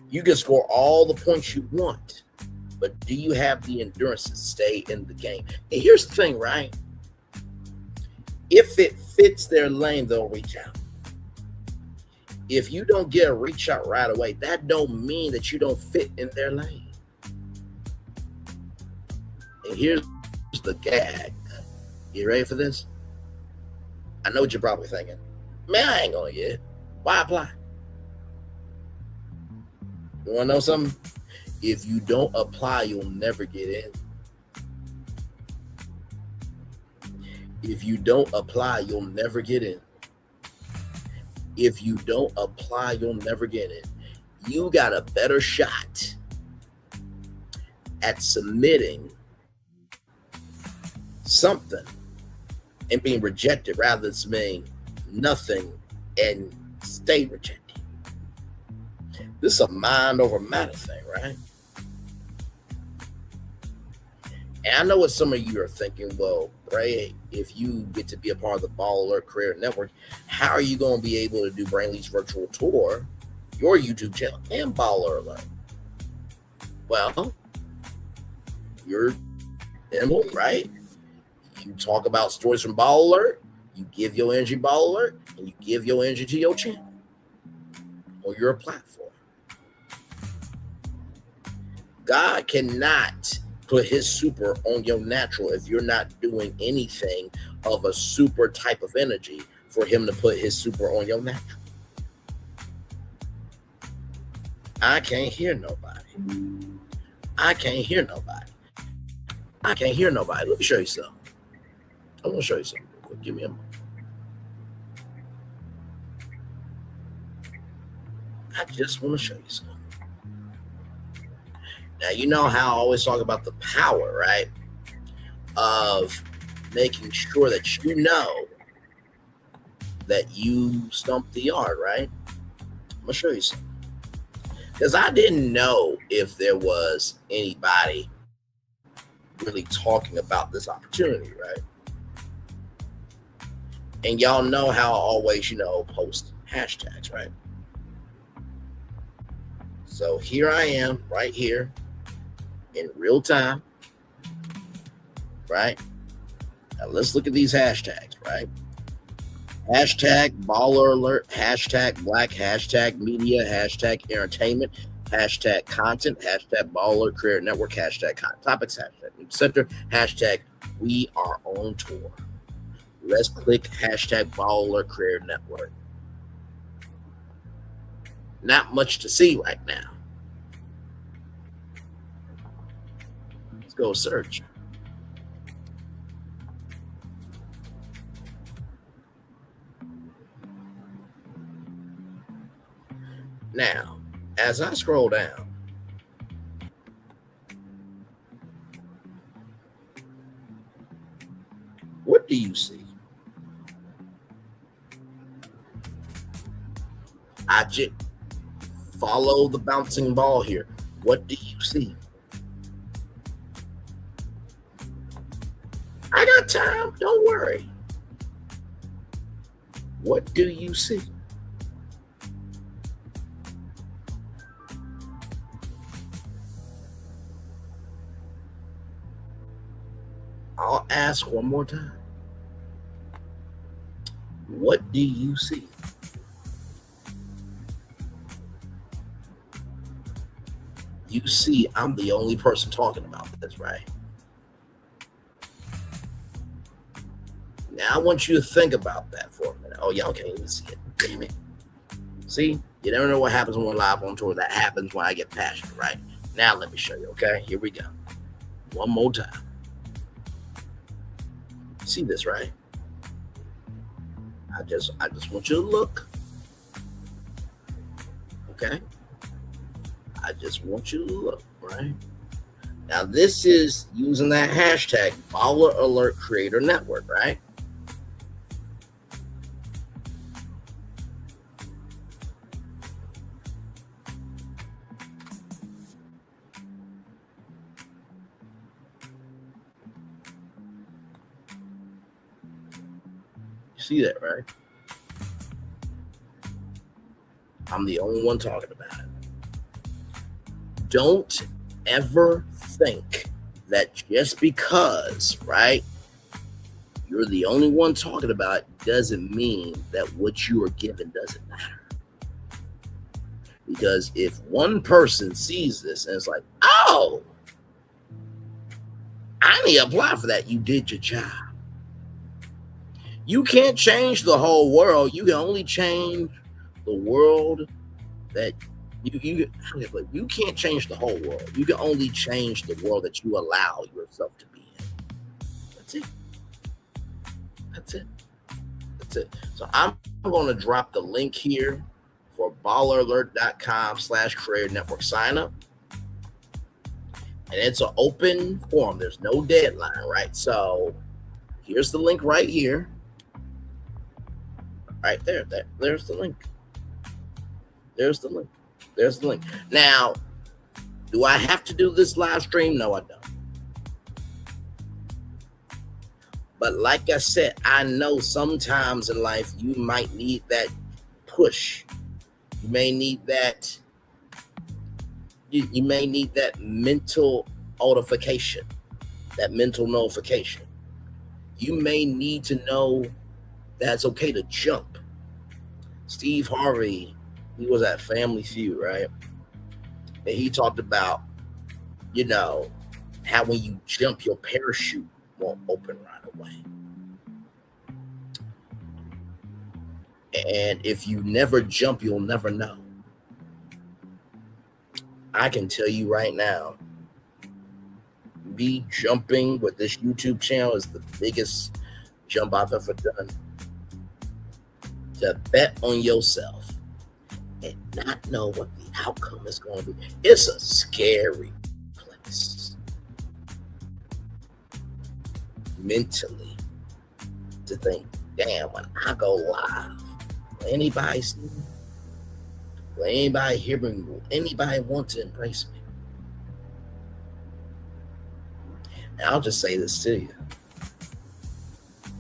You can score all the points you want, but do you have the endurance to stay in the game? And here's the thing, right? If it fits their lane, they'll reach out. If you don't get a reach out right away, that don't mean that you don't fit in their lane. And here's the gag. You ready for this? I know what you're probably thinking. Man, I ain't gonna get it. Why apply? You wanna know something? If you don't apply, you'll never get in. If you don't apply, you'll never get in. If you don't apply, you'll never get in. You got a better shot at submitting something and being rejected rather than submitting nothing and stay rejected. This is a mind over matter thing, right? And I know what some of you are thinking, well, Bray, if you get to be a part of the Ball Alert Creator Network, how are you going to be able to do Brainley's virtual tour, your YouTube channel, and Ball Alert? Well, you're Emily, right? You talk about stories from Ball Alert, you give your energy Ball Alert, and you give your energy to your channel or your platform. God cannot put his super on your natural if you're not doing anything of a super type of energy for him to put his super on your natural. I can't hear nobody. I can't hear nobody. I can't hear nobody. Let me show you something. I want to show you something. Give me a moment. I just want to show you something. Now, you know how I always talk about the power, right, of making sure that you know that you stumped the yard, right? I'm going to show you something. Because I didn't know if there was anybody really talking about this opportunity, right? And y'all know how I always, post hashtags, right? So here I am right here in real time, right? Now let's look at these hashtags, right? Hashtag Baller Alert, hashtag Black, hashtag Media, hashtag Entertainment, hashtag Content, hashtag Baller Creator Network, hashtag Topics, hashtag Center, hashtag We Are On Tour. Let's click hashtag Baller Creator Network. Not much to see right now. Let's go search. Now, as I scroll down, what do you see? I just follow the bouncing ball here. What do you see? I got time. Don't worry. What do you see? I'll ask one more time. What do you see? You see, I'm the only person talking about this, right? Now, I want you to think about that for a minute. Oh, y'all can't even see it. Damn it. See, you never know what happens when we're live on tour. That happens when I get passionate, right? Now, let me show you, okay? Here we go. One more time. See this, right? I just want you to look. Okay. I just want you to look, right? Now, this is using that hashtag Baller Alert Creator Network, right? You see that, right? I'm the only one talking about it. Don't ever think that just because, right, you're the only one talking about it doesn't mean that what you are given doesn't matter. Because if one person sees this and it's like, oh, I need to apply for that, you did your job. You can't change the whole world. You can only change the world that you can't change the whole world. You can only change the world that you allow yourself to be in. That's it. That's it. That's it. So I'm going to drop the link here for balleralert.com/creator network sign up. And it's an open forum. There's no deadline, right? So here's the link right here. Right there. There's the link. There's the link. There's the link. Now, do I have to do this live stream? No, I don't. But like I said, I know sometimes in life you might need that push. You may need that. You may need that mental notification. That mental notification. You may need to know that it's okay to jump. Steve Harvey, he was at Family Feud, right? And he talked about, how when you jump, your parachute won't open right away. And if you never jump, you'll never know. I can tell you right now, me jumping with this YouTube channel is the biggest jump I've ever done. To bet on yourself and not know what the outcome is going to be. It's a scary place mentally to think, damn, when I go live, will anybody see me? Will anybody hear me? Will anybody want to embrace me? And I'll just say this to you.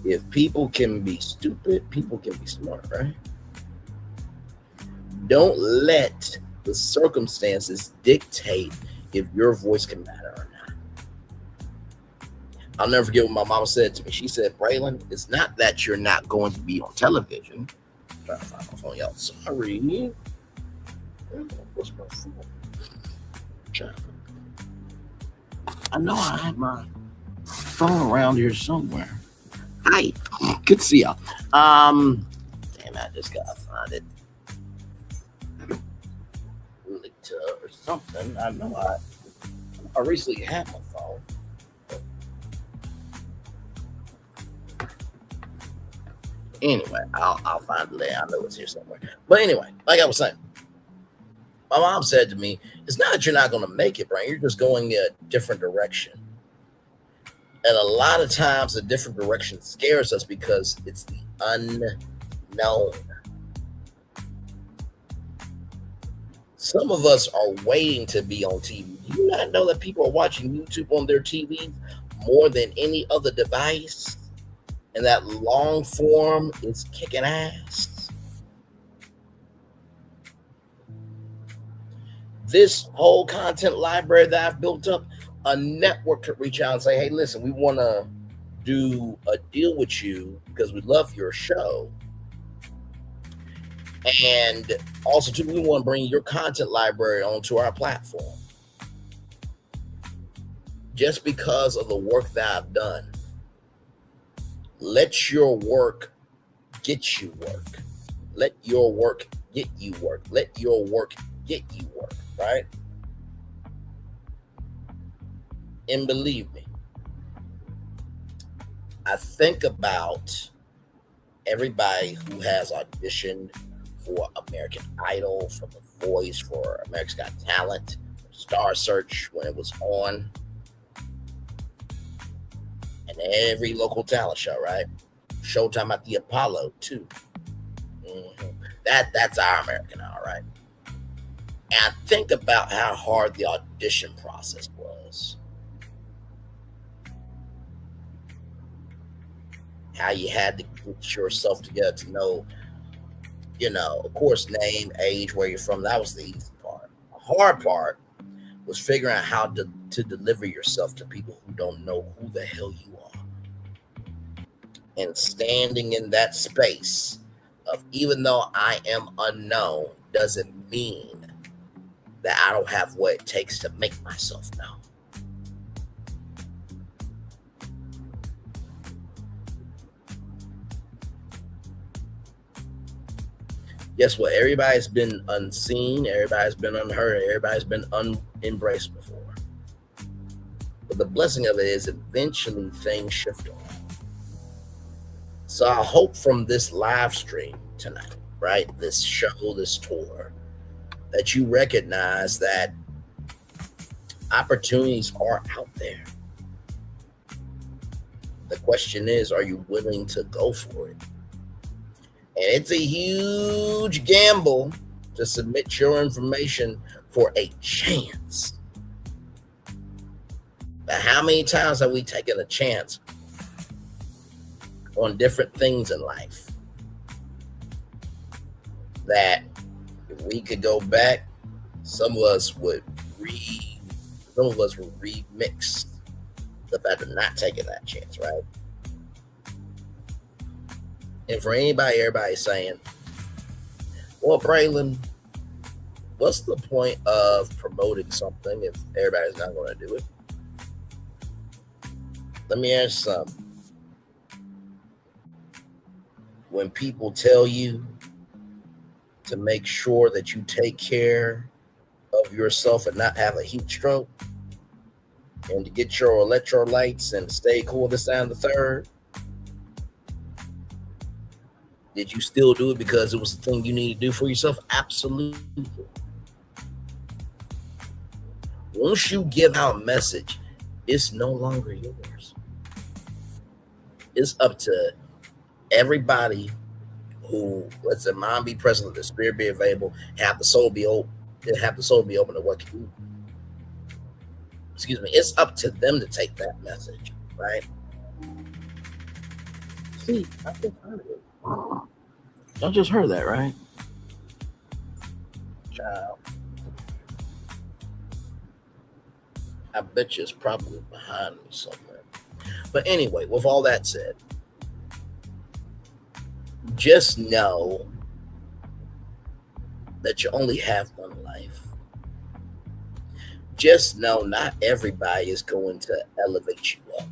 If people can be stupid, people can be smart, right? Don't let the circumstances dictate if your voice can matter or not. I'll never forget what my mama said to me. She said, Braylon, it's not that you're not going to be on television. I'm trying to find my phone, y'all. Sorry. What's my phone? I know I have my phone around here somewhere. Hi, good to see y'all. Damn, I just gotta find it. Or something. I know I recently had my phone. Anyway, I'll find it later. I know it's here somewhere. But anyway, like I was saying, my mom said to me, it's not that you're not going to make it, Brian. You're just going a different direction. And a lot of times the different direction scares us because it's the unknown. Some of us are waiting to be on TV. Do you not know that people are watching YouTube on their TV more than any other device? And that long form is kicking ass. This whole content library that I've built up, a network to reach out and say, hey, listen, we want to do a deal with you because we love your show. And also, too, we want to bring your content library onto our platform. Just because of the work that I've done. Let your work get you work. Let your work get you work. Let your work get you work, right? And believe me, I think about everybody who has auditioned for American Idol, for The Voice, for America's Got Talent, Star Search when it was on, and every local talent show, right? Showtime at the Apollo too. That's our American Idol, right? And think about how hard the audition process was. How you had to get yourself together to know, of course, name, age, where you're from. That was the easy part. The hard part was figuring out how to deliver yourself to people who don't know who the hell you are. And standing in that space of, even though I am unknown, doesn't mean that I don't have what it takes to make myself known. Guess what? Everybody's been unseen, everybody's been unheard, everybody's been unembraced before. But the blessing of it is eventually things shift on. So I hope from this live stream tonight, right? This show, this tour, that you recognize that opportunities are out there. The question is, are you willing to go for it? And it's a huge gamble to submit your information for a chance. But how many times have we taken a chance on different things in life that if we could go back, some of us would remix the fact of not taking that chance, right? And for everybody's saying, well, Braylon, what's the point of promoting something if everybody's not going to do it? Let me ask you something. When people tell you to make sure that you take care of yourself and not have a heat stroke, and to get your electrolytes and stay cool this, that, and the third, did you still do it because it was the thing you need to do for yourself? Absolutely. Once you give out a message, it's no longer yours. It's up to everybody who lets their mind be present, let their spirit be available, have the soul be open to what can do. It's up to them to take that message, right? See, I just heard it. Y'all just heard that, right? Child. I bet you it's probably behind me somewhere. But anyway, with all that said, just know that you only have one life. Just know not everybody is going to elevate you up.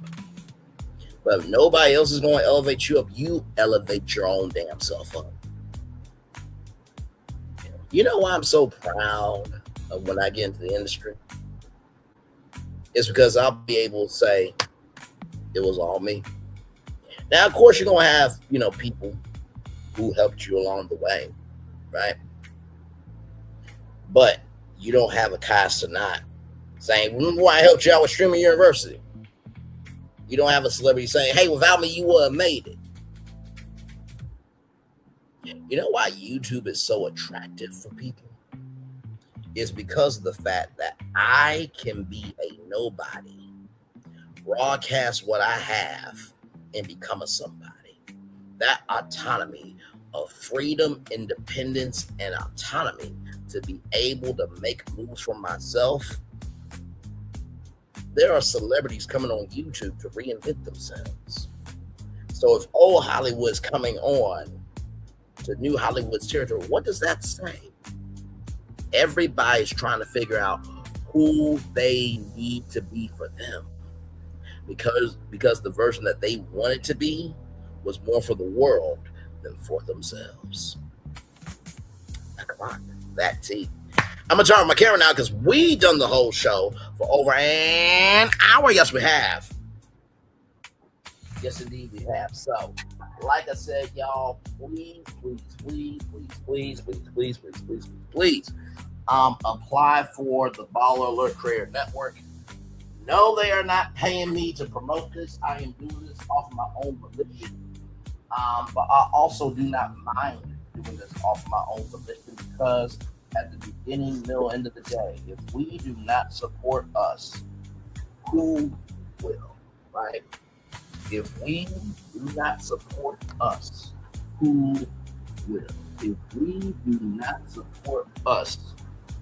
But if nobody else is going to elevate you up, you elevate your own damn self up. You know why I'm so proud of when I get into the industry? It's because I'll be able to say it was all me. Now, of course, you're going to have, people who helped you along the way, right? But you don't have a Kai Cenat saying, remember why I helped you out with Streamer University? You don't have a celebrity saying, hey, without me, you would have made it. You know why YouTube is so attractive for people? It's because of the fact that I can be a nobody, broadcast what I have, and become a somebody. That autonomy of freedom, independence, and autonomy to be able to make moves for myself. There are celebrities coming on YouTube to reinvent themselves. So if old Hollywood's coming on to new Hollywood's territory, what does that say? Everybody's trying to figure out who they need to be for them. Because the version that they wanted to be was more for the world than for themselves. I clocked that tea. I'm going to turn on my camera now because we done the whole show for over an hour. Yes, we have. Yes, indeed, we have. So like I said, y'all, please, apply for the Baller Alert Creator Network. No, they are not paying me to promote this. I am doing this off of my own volition. But I also do not mind doing this off of my own volition because at the beginning, middle, end of the day, if we do not support us, who will, right? If we do not support us, who will? If we do not support us,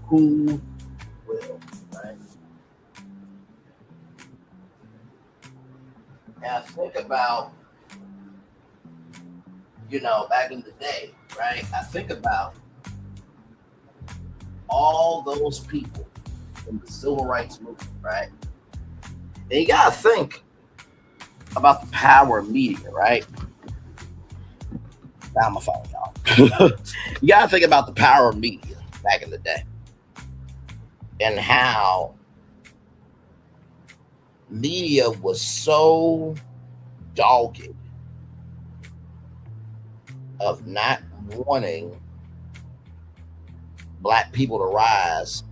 who will, right? Now think about, back in the day, right? I think about all those people in the civil rights movement, right? And you gotta think about the power of media, right? Now I'm a phone, y'all. You gotta think about the power of media back in the day and how media was so dogged of not wanting Black people to rise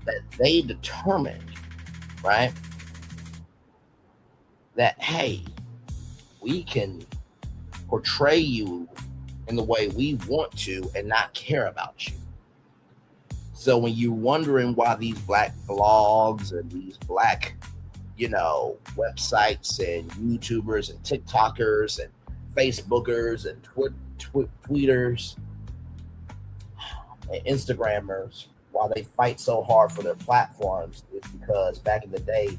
that they determined, right, that, hey, we can portray you in the way we want to and not care about you. So when you're wondering why these Black blogs and these Black, websites and YouTubers and TikTokers and Facebookers and tweeters and Instagrammers, while they fight so hard for their platforms, is because back in the day,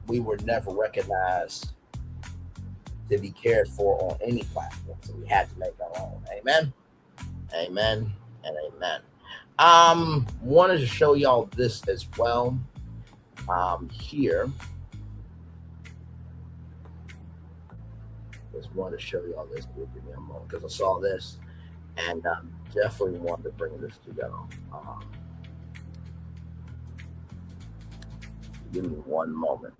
we were never recognized to be cared for on any platform. So we had to make our own. Amen. Amen. And amen. Wanted to show y'all this as well. Here. Just wanted to show y'all this. Give me a moment because I saw this and definitely wanted to bring this to y'all. Give me one moment.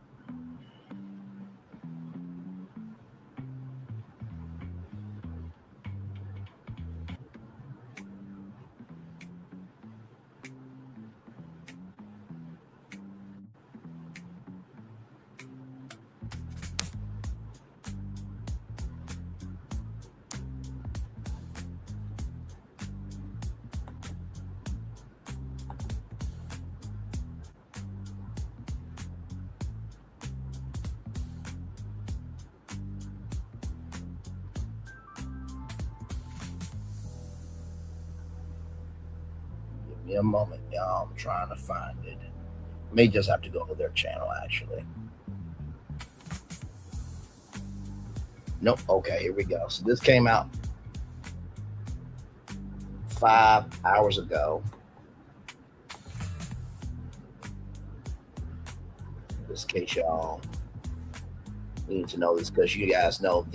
Give me a moment, y'all. I'm trying to find it. May just have to go to their channel, actually. Nope. Okay, here we go. So this came out 5 hours ago. Just in case y'all need to know this, because you guys know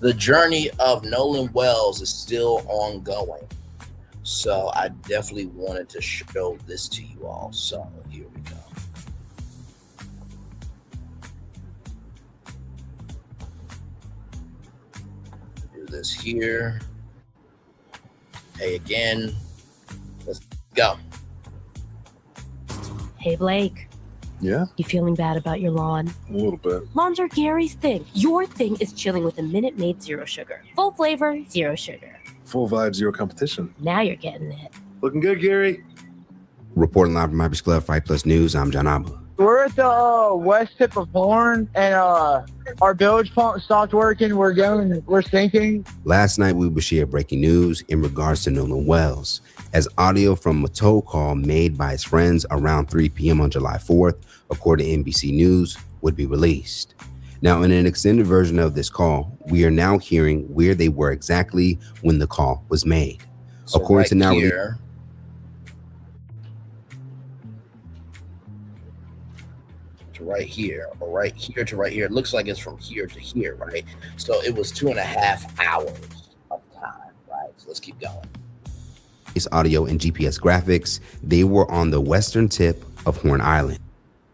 the journey of Nolan Wells is still ongoing. So I definitely wanted to show this to you all. So here we go. Do this here. Hey, again. Let's go. Hey, Blake. Yeah? You feeling bad about your lawn? A little bit. Lawns are Gary's thing. Your thing is chilling with a Minute Maid Zero Sugar. Full flavor, zero sugar. Full vibe, zero competition. Now you're getting it. Looking good, Gary. Reporting live from Irish Club, Fight Plus News, I'm John Abu. We're at the west tip of Horn, and our bilge pump stopped working. We're sinking. Last night, we would share breaking news in regards to Nolan Wells, as audio from a toll call made by his friends around 3 p.m. on July 4th, according to NBC News, would be released. Now, in an extended version of this call, we are now hearing where they were exactly when the call was made. So according to now, here, to right here, or right here to right here. It looks like it's from here to here, right? So it was 2.5 hours of time, right? So let's keep going. It's audio and GPS graphics. They were on the western tip of Horn Island.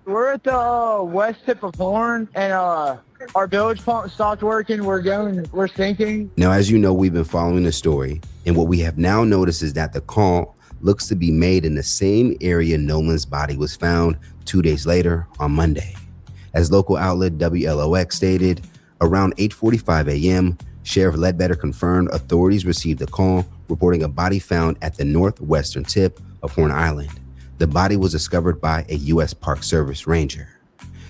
We're at the west tip of Horn, and our bilge pump stopped working. We're sinking. Now, as you know, we've been following the story, and what we have now noticed is that the call looks to be made in the same area Nolan's body was found 2 days later on Monday. As local outlet WLOX stated, around 8:45 a.m., Sheriff Ledbetter confirmed authorities received a call reporting a body found at the northwestern tip of Horn Island. The body was discovered by a U.S. Park Service ranger.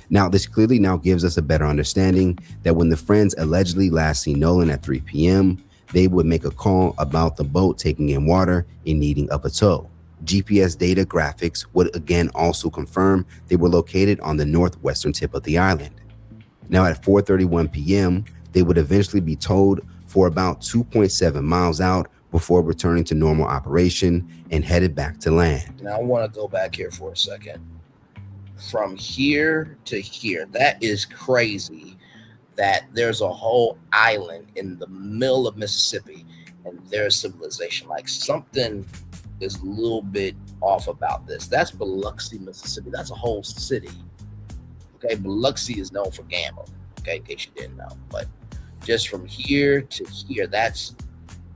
Now, this clearly now gives us a better understanding that when the friends allegedly last seen Nolan at 3 p.m., they would make a call about the boat taking in water in needing of a tow. GPS data graphics would again also confirm they were located on the northwestern tip of the island. Now, at 4:31 p.m., they would eventually be towed for about 2.7 miles out before returning to normal operation and headed back to land. Now I want to go back here for a second. From here to here, that is crazy that there's a whole island in the middle of Mississippi and there's civilization. Like, something is a little bit off about this. That's Biloxi, Mississippi. That's a whole city. Okay, Biloxi is known for gambling. Okay, in case you didn't know. But just from here to here, that's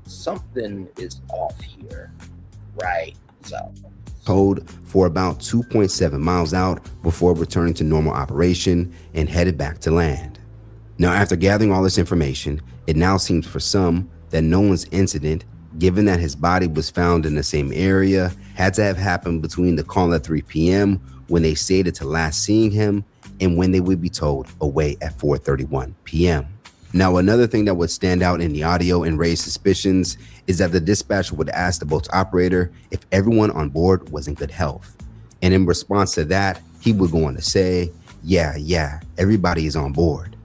something is off here, right? So Towed for about 2.7 miles out before returning to normal operation and headed back to land. Now, after gathering all this information, it now seems for some that Nolan's incident, given that his body was found in the same area, had to have happened between the call at 3 p.m. when they stated to last seeing him and when they would be towed away at 4:31 p.m. Now, another thing that would stand out in the audio and raise suspicions is that the dispatcher would ask the boat's operator if everyone on board was in good health. And in response to that, he would go on to say, yeah, everybody is on board.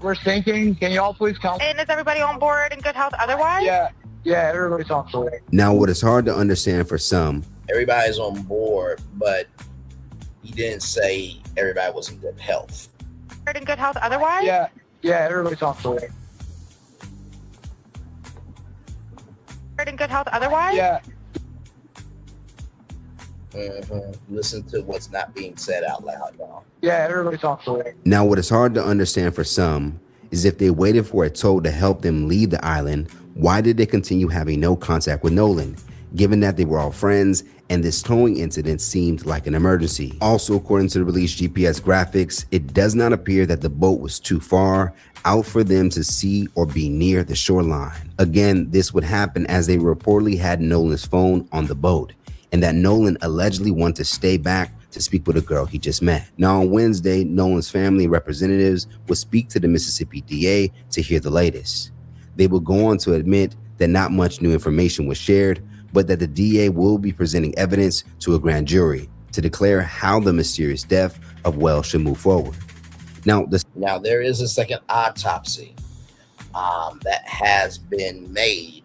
We're sinking. Can you all please come? And is everybody on board in good health otherwise? Yeah, everybody's on board. Now, what is hard to understand for some, everybody's on board, but he didn't say everybody was in good health. In good health otherwise? Yeah, everybody's on board. In good health otherwise? Yeah. Listen to what's not being said out loud, y'all. Yeah, everybody's on board. Now, what is hard to understand for some is if they waited for a tow to help them leave the island, why did they continue having no contact with Nolan, given that they were all friends and this towing incident seemed like an emergency? Also, according to the released GPS graphics, it does not appear that the boat was too far out for them to see or be near the shoreline. Again, this would happen as they reportedly had Nolan's phone on the boat and that Nolan allegedly wanted to stay back to speak with a girl he just met. Now, on Wednesday, Nolan's family representatives would speak to the Mississippi DA to hear the latest. They would go on to admit that not much new information was shared, but that the DA will be presenting evidence to a grand jury to declare how the mysterious death of Wells should move forward. Now, there is a second autopsy that has been made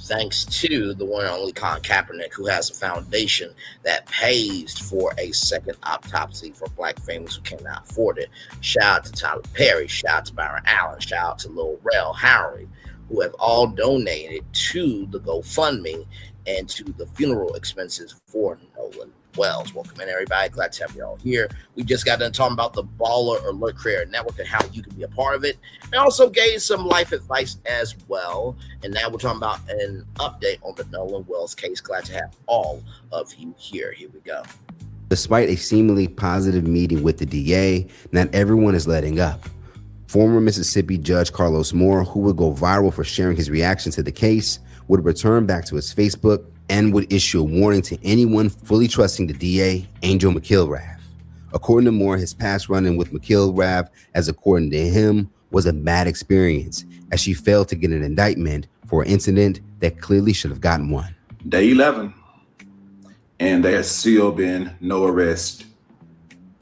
thanks to the one and only Colin Kaepernick, who has a foundation that pays for a second autopsy for Black families who cannot afford it. Shout out to Tyler Perry, shout out to Byron Allen, shout out to Lil Rel Howery, who have all donated to the GoFundMe and to the funeral expenses for Nolan Wells. Welcome in, everybody. Glad to have you all here. We just got done talking about the Baller Alert Creator Network and how you can be a part of it. And also gave some life advice as well. And now we're talking about an update on the Nolan Wells case. Glad to have all of you here. Here we go. Despite a seemingly positive meeting with the DA, not everyone is letting up. Former Mississippi Judge Carlos Moore, who would go viral for sharing his reaction to the case, would return back to his Facebook and would issue a warning to anyone fully trusting the DA, Angel McIlrath. According to Moore, his past run-in with McIlrath, as according to him, was a bad experience, as she failed to get an indictment for an incident that clearly should have gotten one. Day 11, and there has still been no arrest.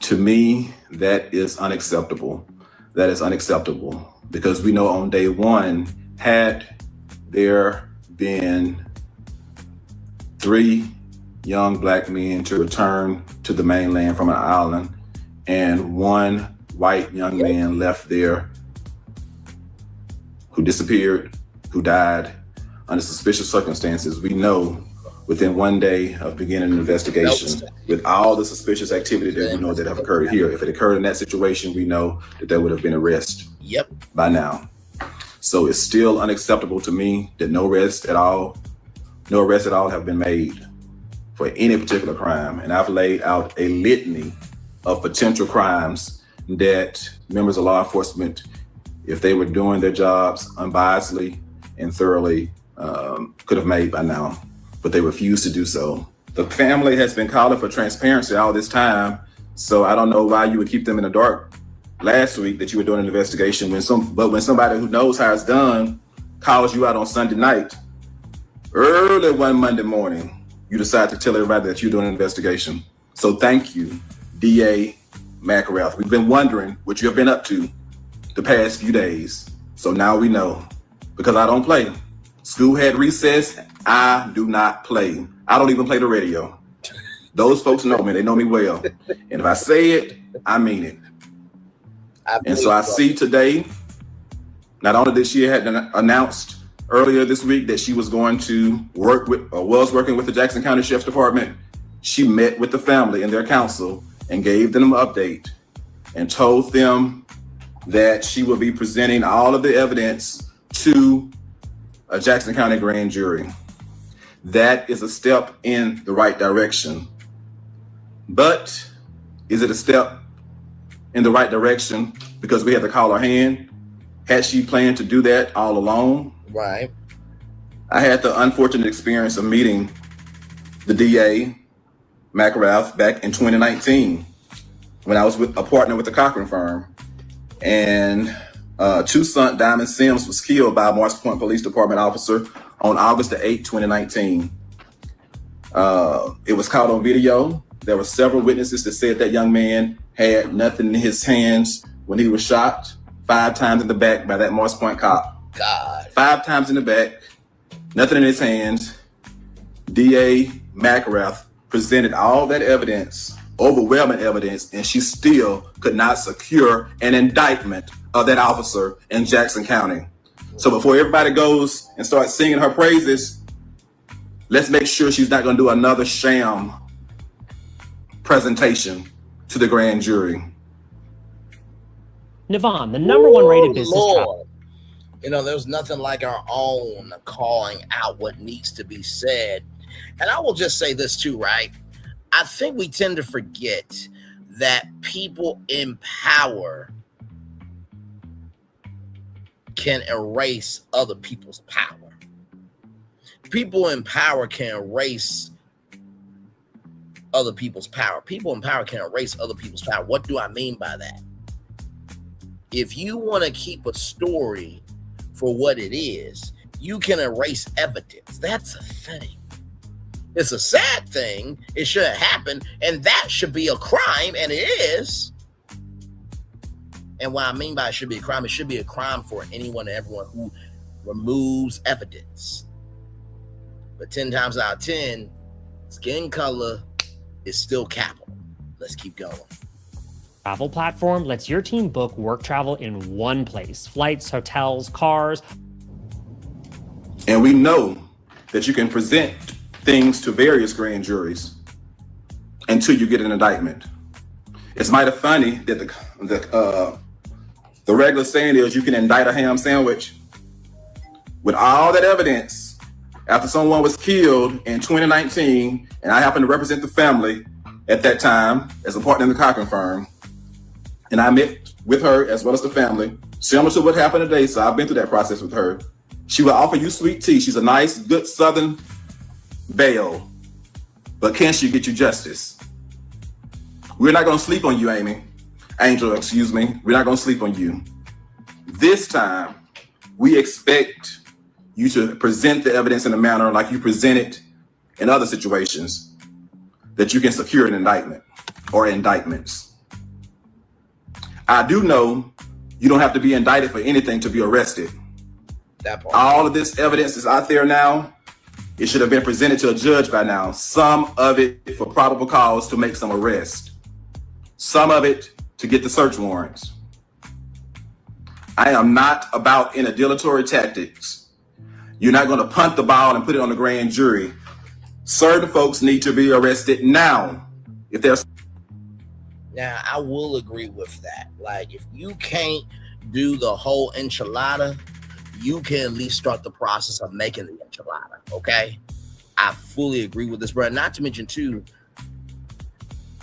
To me, that is unacceptable. That is unacceptable because we know on day 1, had there been 3 young Black men to return to the mainland from an island and 1 white young man left there who disappeared, who died under suspicious circumstances, we know within 1 day of beginning an investigation with all the suspicious activity that we know that have occurred here. If it occurred in that situation, we know that there would have been arrest by now. So it's still unacceptable to me that no arrests at all have been made for any particular crime. And I've laid out a litany of potential crimes that members of law enforcement, if they were doing their jobs unbiasedly and thoroughly, could have made by now, but they refuse to do so. The family has been calling for transparency all this time, so I don't know why you would keep them in the dark last week that you were doing an investigation when somebody who knows how it's done calls you out on Sunday night, early one Monday morning, you decide to tell everybody that you're doing an investigation. So thank you, DA McElrath. We've been wondering what you have been up to the past few days. So now we know, because I don't play. School had recess. I do not play. I don't even play the radio. Those folks know me. They know me well. And if I say it, I mean it. And so I see today, not only did she had announced earlier this week that she was going to work with, or was working with the Jackson County Sheriff's Department, she met with the family and their counsel and gave them an update and told them that she will be presenting all of the evidence to a Jackson County grand jury. That is a step in the right direction. But is it a step in the right direction because we had to call her hand? Had she planned to do that all alone? Right. I had the unfortunate experience of meeting the DA McElrath back in 2019 when I was with a partner with the Cochran firm, and Toussaint Diamond Sims was killed by a Morris Point Police Department officer on August the 8th, 2019. It was caught on video. There were several witnesses that said that young man had nothing in his hands when he was shot 5 times in the back by that Morris Point cop. God. 5 times in the back, nothing in his hands. DA McElrath presented all that evidence, overwhelming evidence, and she still could not secure an indictment of that officer in Jackson County. So before everybody goes and starts singing her praises, let's make sure she's not going to do another sham presentation to the grand jury. Navon, the #1 rated business Lord. You know, there's nothing like our own calling out what needs to be said. And I will just say this too, right? I think we tend to forget that people in power can erase other people's power. People in power can erase other people's power. People in power can erase other people's power. What do I mean by that? If you want to keep a story for what it is, you can erase evidence. That's a thing. It's a sad thing. It shouldn't happen, and that should be a crime, and it is. And what I mean by it should be a crime, it should be a crime for anyone and everyone who removes evidence. But 10 times out of 10, skin color is still capital. Let's keep going. travel platform lets your team book work travel in one place: flights, hotels, cars. And we know that you can present things to various grand juries until you get an indictment. It's mighty funny that the regular saying is you can indict a ham sandwich. With all that evidence, after someone was killed in 2019, and I happened to represent the family at that time as a partner in the Cochran firm, and I met with her as well as the family, similar to what happened today, so I've been through that process with her. She will offer you sweet tea. She's a nice, good Southern belle, but can she get you justice? We're not gonna sleep on you, Angel, excuse me. We're not gonna sleep on you. This time, we expect you to present the evidence in a manner like you present it in other situations, that you can secure an indictment or indictments. I do know you don't have to be indicted for anything to be arrested. That part. All of this evidence is out there now. It should have been presented to a judge by now. Some of it for probable cause to make some arrest. Some of it to get the search warrants. I am not about dilatory tactics. You're not going to punt the ball and put it on the grand jury Certain folks need to be arrested now. If there's Now, I will agree with that. Like, if you can't do the whole enchilada, you can at least start the process of making the enchilada, okay? I fully agree with this, bro. Not to mention, too,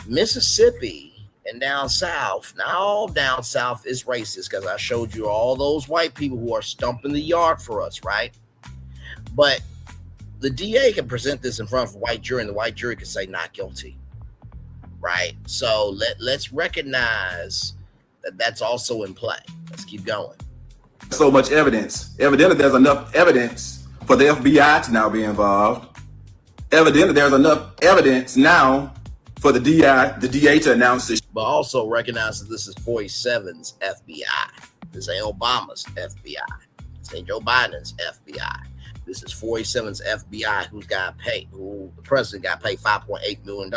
Mississippi and down south, not all down south is racist, because I showed you all those white people who are stumping the yard for us, right? But the DA can present this in front of a white jury, and the white jury can say not guilty, right? So let's recognize that that's also in play. Let's keep going. so much evidence, evidently there's enough evidence for the FBI to now be involved. Evidently there's enough evidence now for the DA to announce this. But also recognize that this is 47's FBI. This ain't Obama's FBI. This ain't Joe Biden's FBI. This is 47's FBI, who the president got paid $5.8 million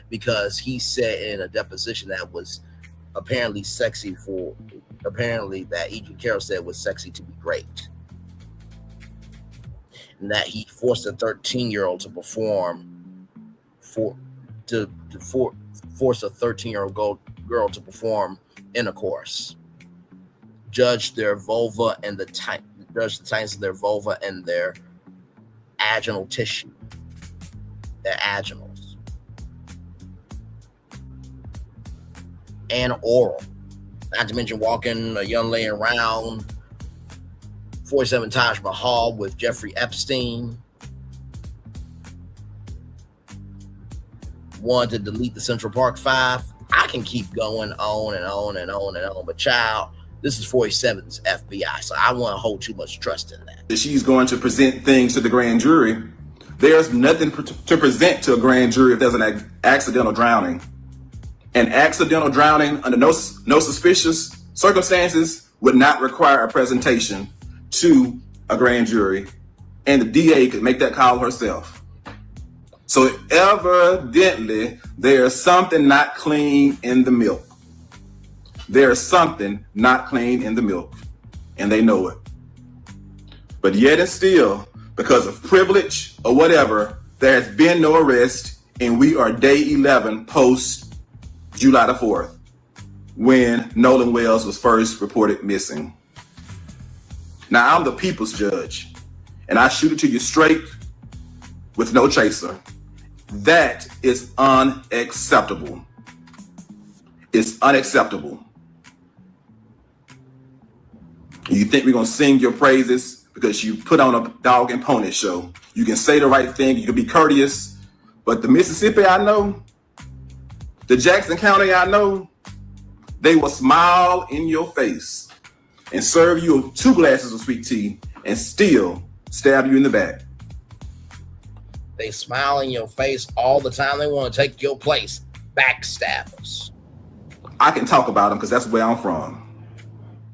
because he said in a deposition that was apparently that E.G. Carroll said was sexy to be great. And that he forced a 13-year-old to force a 13-year-old girl to perform intercourse. Judge their vulva and the tightness of their vulva and their vaginal tissue, their vaginals, and oral. Not to mention walking a young lady around 47 Taj Mahal with Jeffrey Epstein. Wanted to delete the Central Park 5. I can keep going on and on and on and on, but child, this is 47's FBI, so I won't hold too much trust in that. She's going to present things to the grand jury. There's nothing to present to a grand jury if there's an accidental drowning. An accidental drowning under no suspicious circumstances would not require a presentation to a grand jury, and the DA could make that call herself. So evidently, there's something not clean in the milk. There's something not clean in the milk, and they know it. But yet and still, because of privilege or whatever, there has been no arrest, and we are day 11 post July the 4th, when Nolan Wells was first reported missing. Now, I'm the people's judge, and I shoot it to you straight with no chaser. That is unacceptable. It's unacceptable. You think we're going to sing your praises because you put on a dog and pony show. You can say the right thing, you can be courteous, but the Mississippi I know, the Jackson County I know, they will smile in your face and serve you 2 glasses of sweet tea and still stab you in the back. They smile in your face all the time. They want to take your place. Backstabbers. I can talk about them because that's where I'm from.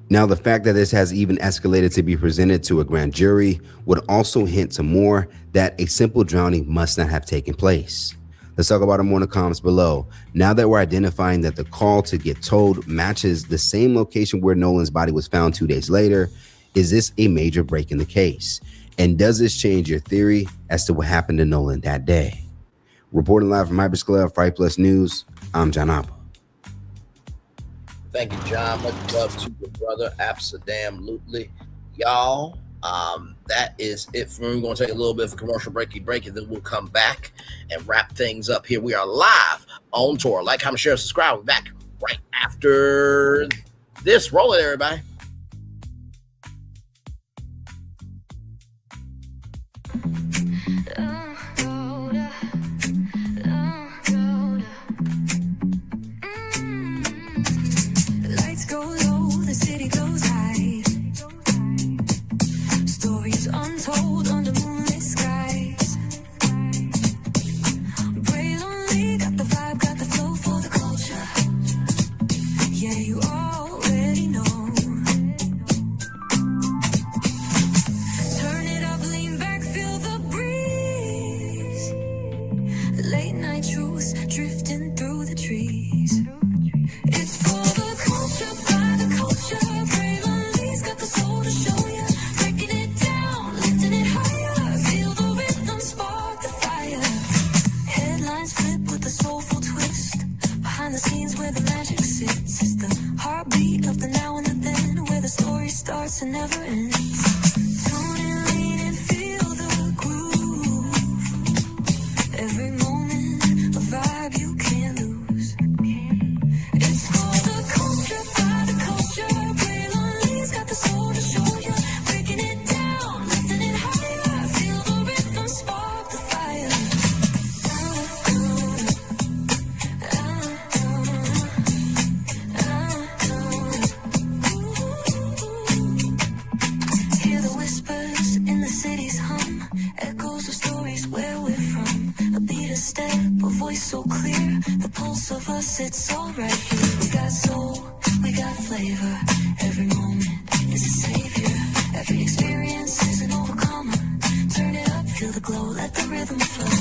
Now, the fact that this has even escalated to be presented to a grand jury would also hint to more that a simple drowning must not have taken place. Let's talk about it more in the comments below. Now that we're identifying that the call to get towed matches the same location where Nolan's body was found 2 days later, is this a major break in the case? And does this change your theory as to what happened to Nolan that day? Reporting live from Hyperscale Club, Fright Plus News, I'm John Apple. Thank you, John. Much love to your brother. Absolutely. Y'all, that is it for me. We're going to take a little bit of a commercial break, and then we'll come back and wrap things up here. We are live on tour. Like, comment, share, subscribe. We're back right after this. Roll it, everybody. Lights go low, the city goes high. Stories untold under moonlit skies. Pray lonely, got the vibe, got the flow for the culture. Yeah, you already know. Turn it up, lean back, feel the breeze. Late night truths drifting through the trees. It's for the culture, by the culture. Pray lonely's got the soul to show ya. Breaking it down, lifting it higher. Feel the rhythm, spark the fire. lasts and never ends. Tune in, lean and feel the groove. Every moment, a vibe you can't lose. It's for the culture, by the culture. Braylon Lee's got the soul to show you. Breaking it down, lifting it higher. Feel the rhythm, spark the fire. Hear the whispers in the city's hum, echoes of stories where we're from. A beat, a step, a voice so clear, the pulse of us, it's all right here. We got soul, we got flavor, every moment is a savior. Every experience is an overcomer. Turn it up, feel the glow, let the rhythm flow.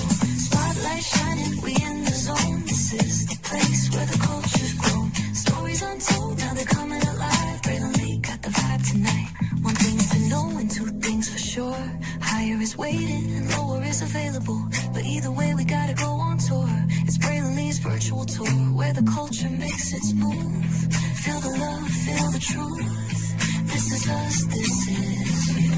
Spotlight shining, we in the zone. This is the place where the culture's grown. Stories untold, now they're coming alive. Braylon Lee got the vibe tonight. One thing to know and two things for sure. Higher is waiting and lower is available. But either way, we gotta go on tour. It's Braylon Lee's virtual tour, where the culture makes its move. Feel the love, feel the truth. This is us, this is you.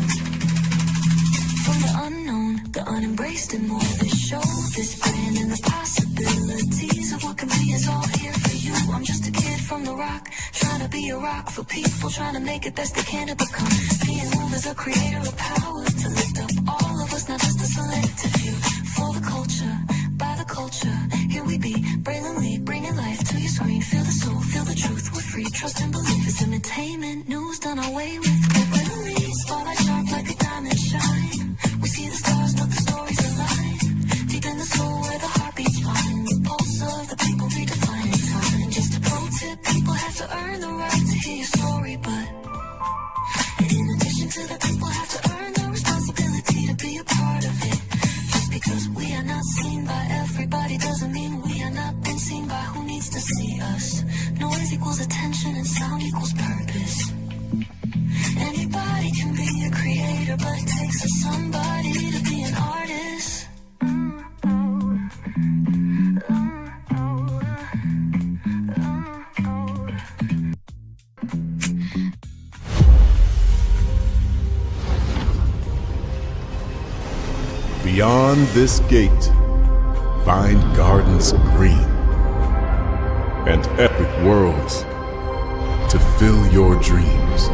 From the unknown, the unembraced and more. This show, this brand and the possibilities of what can be is all here for you. I'm just a kid from the rock, trying to be a rock for people, trying to make it best they can to become. Being moved as a creator of power, to lift up all of us, not just a selective few. For the culture, by the culture, here we be. Braylon Lee, bringing life to your screen. Feel the soul, feel the truth, we're free. Trust and believe it's entertainment, news done our way with. Braylon Lee, spotlight sharp like a diamond shine. We see the stars, but the stories align. Deep in the soul where the heartbeats find. The pulse of the people redefining time. And just a pro tip, people have to earn the right to hear your story, but in addition to that, people have to earn the responsibility to be a part of it. Just because we are not seen by everybody doesn't mean we are not been seen by who needs to see us. Noise equals attention and sound equals purpose. Anybody can be a creator, but it takes a somebody to be an artist. Beyond this gate, find gardens green and epic worlds to fill your dreams.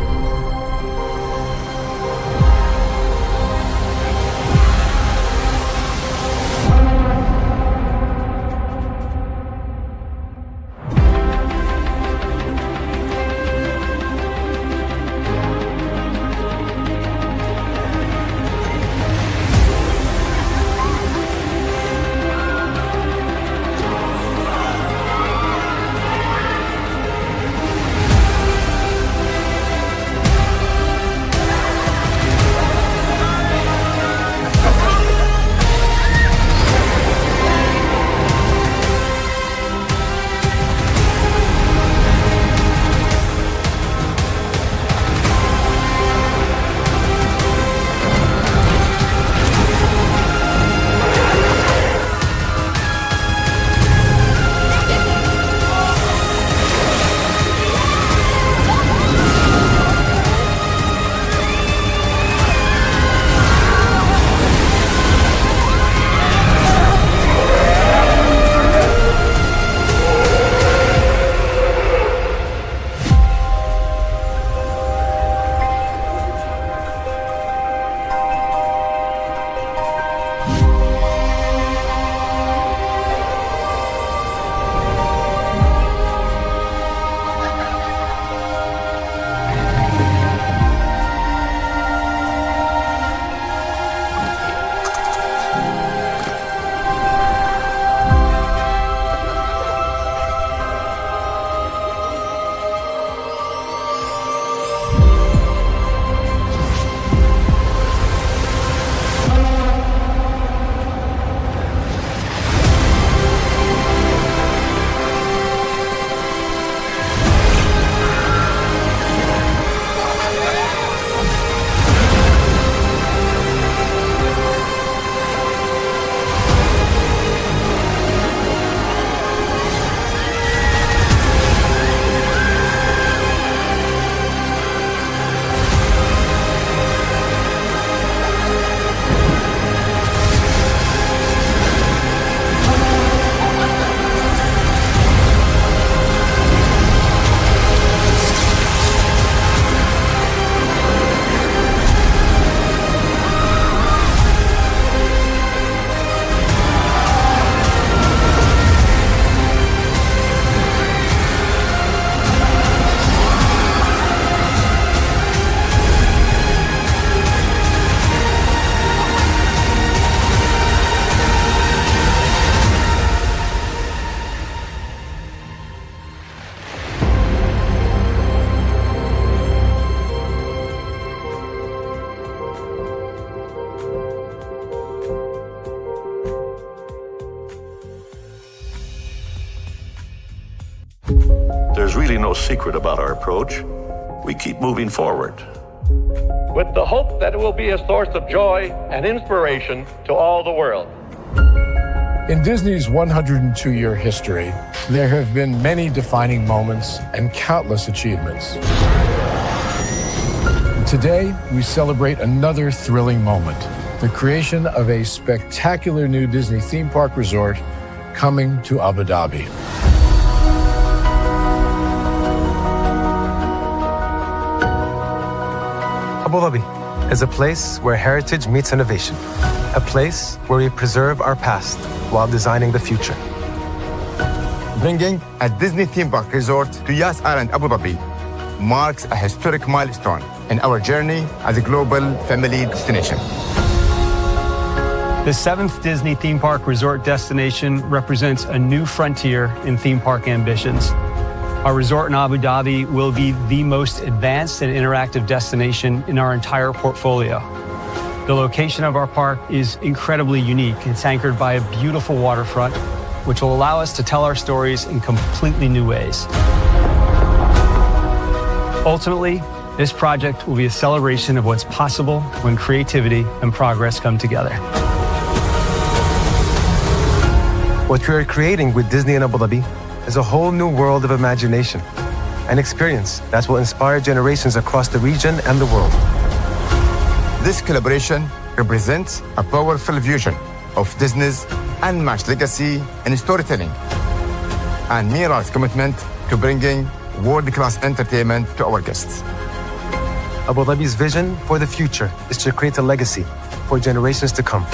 There's really no secret about our approach. We keep moving forward. With the hope that it will be a source of joy and inspiration to all the world. In Disney's 102-year history, there have been many defining moments and countless achievements. Today, we celebrate another thrilling moment, the creation of a spectacular new Disney theme park resort coming to Abu Dhabi. Abu Dhabi is a place where heritage meets innovation, a place where we preserve our past while designing the future. Bringing a Disney theme park resort to Yas Island, Abu Dhabi marks a historic milestone in our journey as a global family destination. The 7th Disney theme park resort destination represents a new frontier in theme park ambitions. Our resort in Abu Dhabi will be the most advanced and interactive destination in our entire portfolio. The location of our park is incredibly unique. It's anchored by a beautiful waterfront, which will allow us to tell our stories in completely new ways. Ultimately, this project will be a celebration of what's possible when creativity and progress come together. What we are creating with Disney in Abu Dhabi is a whole new world of imagination, an experience that will inspire generations across the region and the world. This collaboration represents a powerful fusion of Disney's unmatched legacy in storytelling and Miral's commitment to bringing world-class entertainment to our guests. Abu Dhabi's vision for the future is to create a legacy for generations to come.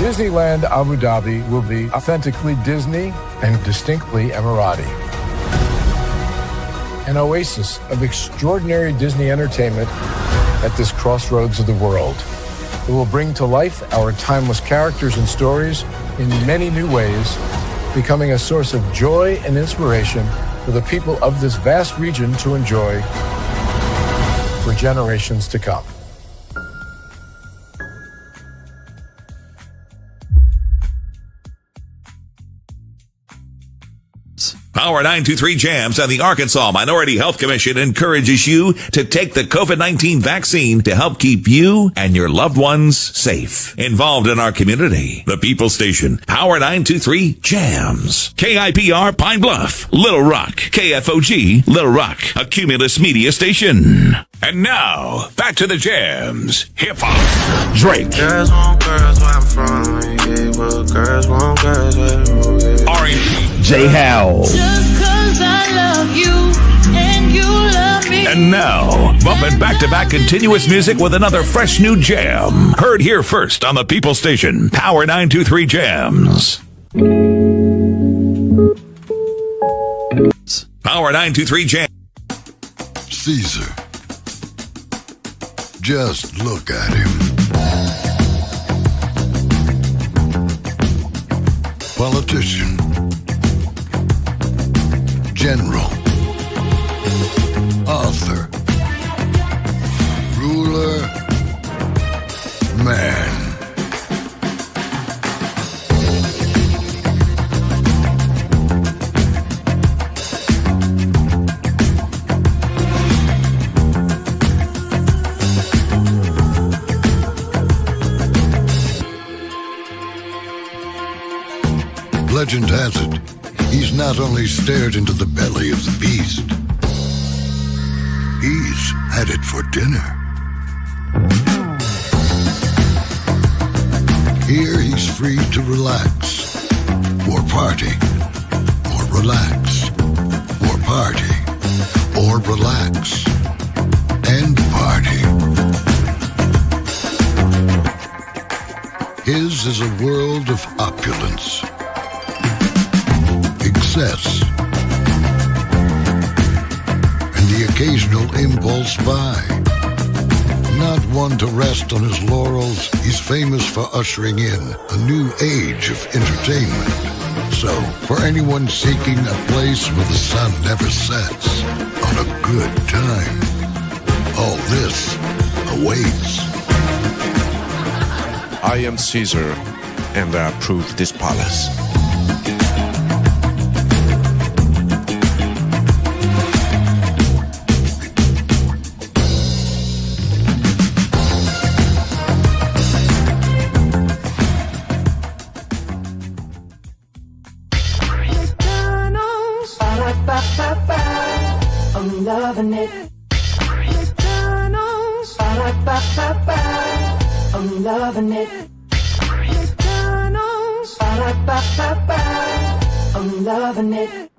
Disneyland Abu Dhabi will be authentically Disney and distinctly Emirati. An oasis of extraordinary Disney entertainment at this crossroads of the world. It will bring to life our timeless characters and stories in many new ways, becoming a source of joy and inspiration for the people of this vast region to enjoy for generations to come. Power 923 Jams and the Arkansas Minority Health Commission encourages you to take the COVID-19 vaccine to help keep you and your loved ones safe. Involved in our community, the People Station, Power 923 Jams. KIPR Pine Bluff, Little Rock, KFOG, Little Rock, a Cumulus Media Station. And now, back to the jams. Hip-hop. Drake. Girls want girls where I'm from. Yeah, well, girls want girls where I'm from. R&B. J. Howell. Just 'cause I love you and you love me. And now, bumping back-to-back continuous music with another fresh new jam. Heard here first on the People Station, Power 923 Jams. Power 923 Jams. Caesar. Just look at him. Politician. General. Author. Ruler. Man. Legend has it, he's not only stared into the belly of the beast, he's had it for dinner. Here he's free to relax, or party, or relax, or party, or relax, and party. His is a world of opulence. Excess, and the occasional impulse buy. Not one to rest on his laurels, he's famous for ushering in a new age of entertainment. So, for anyone seeking a place where the sun never sets on a good time, all this awaits. I am Caesar, and I approve this palace. I'm loving it. McDonald's. I'm loving it. McDonald's. I'm loving it.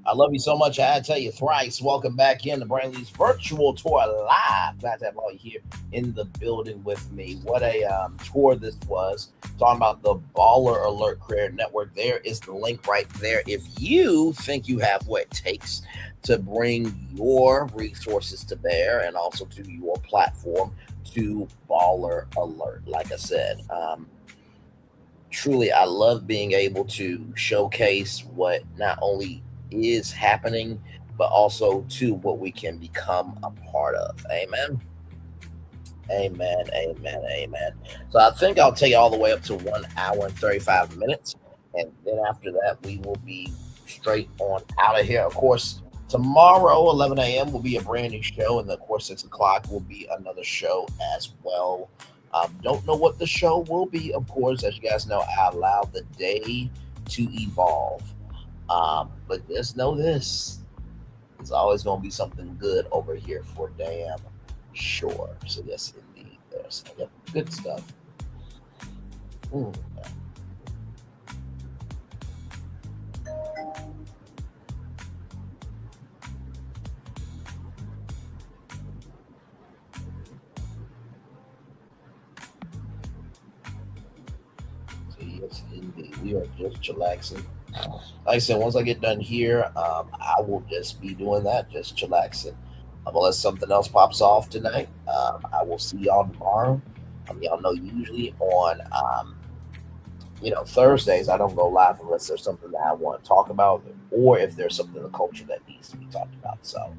I love you so much. I had to tell you thrice. Welcome back in to Brainley's virtual tour live. Glad to have all you here in the building with me. What a tour this was. Talking about the Baller Alert Career Network. There is the link right there. If you think you have what it takes to bring your resources to bear and also to your platform to Baller Alert. Like I said, truly, I love being able to showcase what not only is happening, but also to what we can become a part of. Amen. Amen. Amen. Amen. So I think I'll take it all the way up to 1 hour and 35 minutes. And then after that, we will be straight on out of here. Of course, tomorrow, 11 a.m. will be a brand new show. And then, of course, 6 o'clock will be another show as well. Don't know what the show will be. Of course, as you guys know, I allow the day to evolve. But just know this, it's always going to be something good over here for damn sure. So yes, indeed, there's good stuff. Ooh. So yes, indeed, we are just chillaxing. Like I said, once I get done here, I will just be doing that, just chillaxing. Unless something else pops off tonight, I will see y'all tomorrow. Y'all know usually on, Thursdays, I don't go live unless there's something that I want to talk about or if there's something in the culture that needs to be talked about. So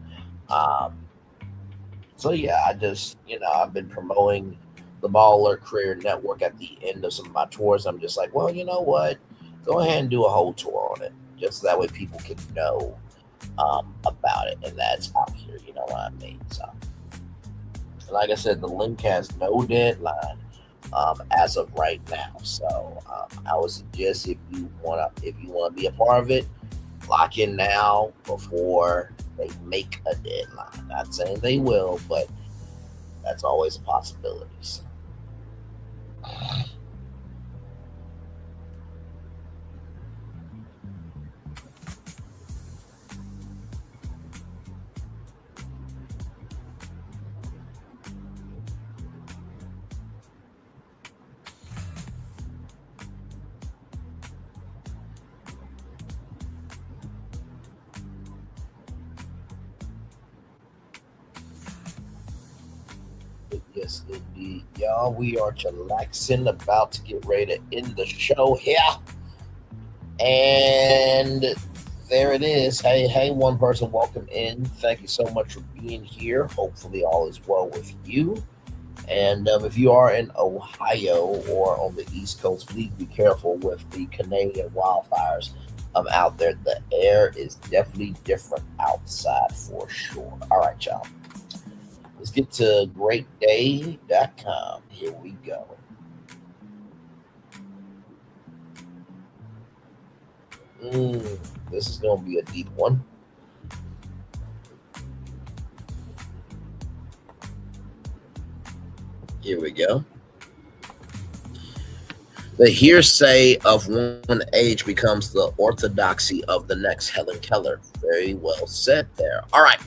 yeah, I just, I've been promoting the Baller Career Network at the end of some of my tours. I'm just like, well, you know what? Go ahead and do a whole tour on it, just that way people can know about it, and that's out here. You know what I mean? So, like I said, the link has no deadline as of right now. So, I would suggest if you wanna be a part of it, lock in now before they make a deadline. Not saying they will, but that's always a possibility. So. Yes, indeed, y'all. We are chillaxing, about to get ready to end the show here. And there it is. Hey, one person, welcome in. Thank you so much for being here. Hopefully all is well with you. And if you are in Ohio or on the East Coast, please be careful with the Canadian wildfires out there. The air is definitely different outside for sure. All right, y'all. Let's get to greatday.com. Here we go. This is going to be a deep one. Here we go. The hearsay of one age becomes the orthodoxy of the next. Helen Keller. Very well said there. All right.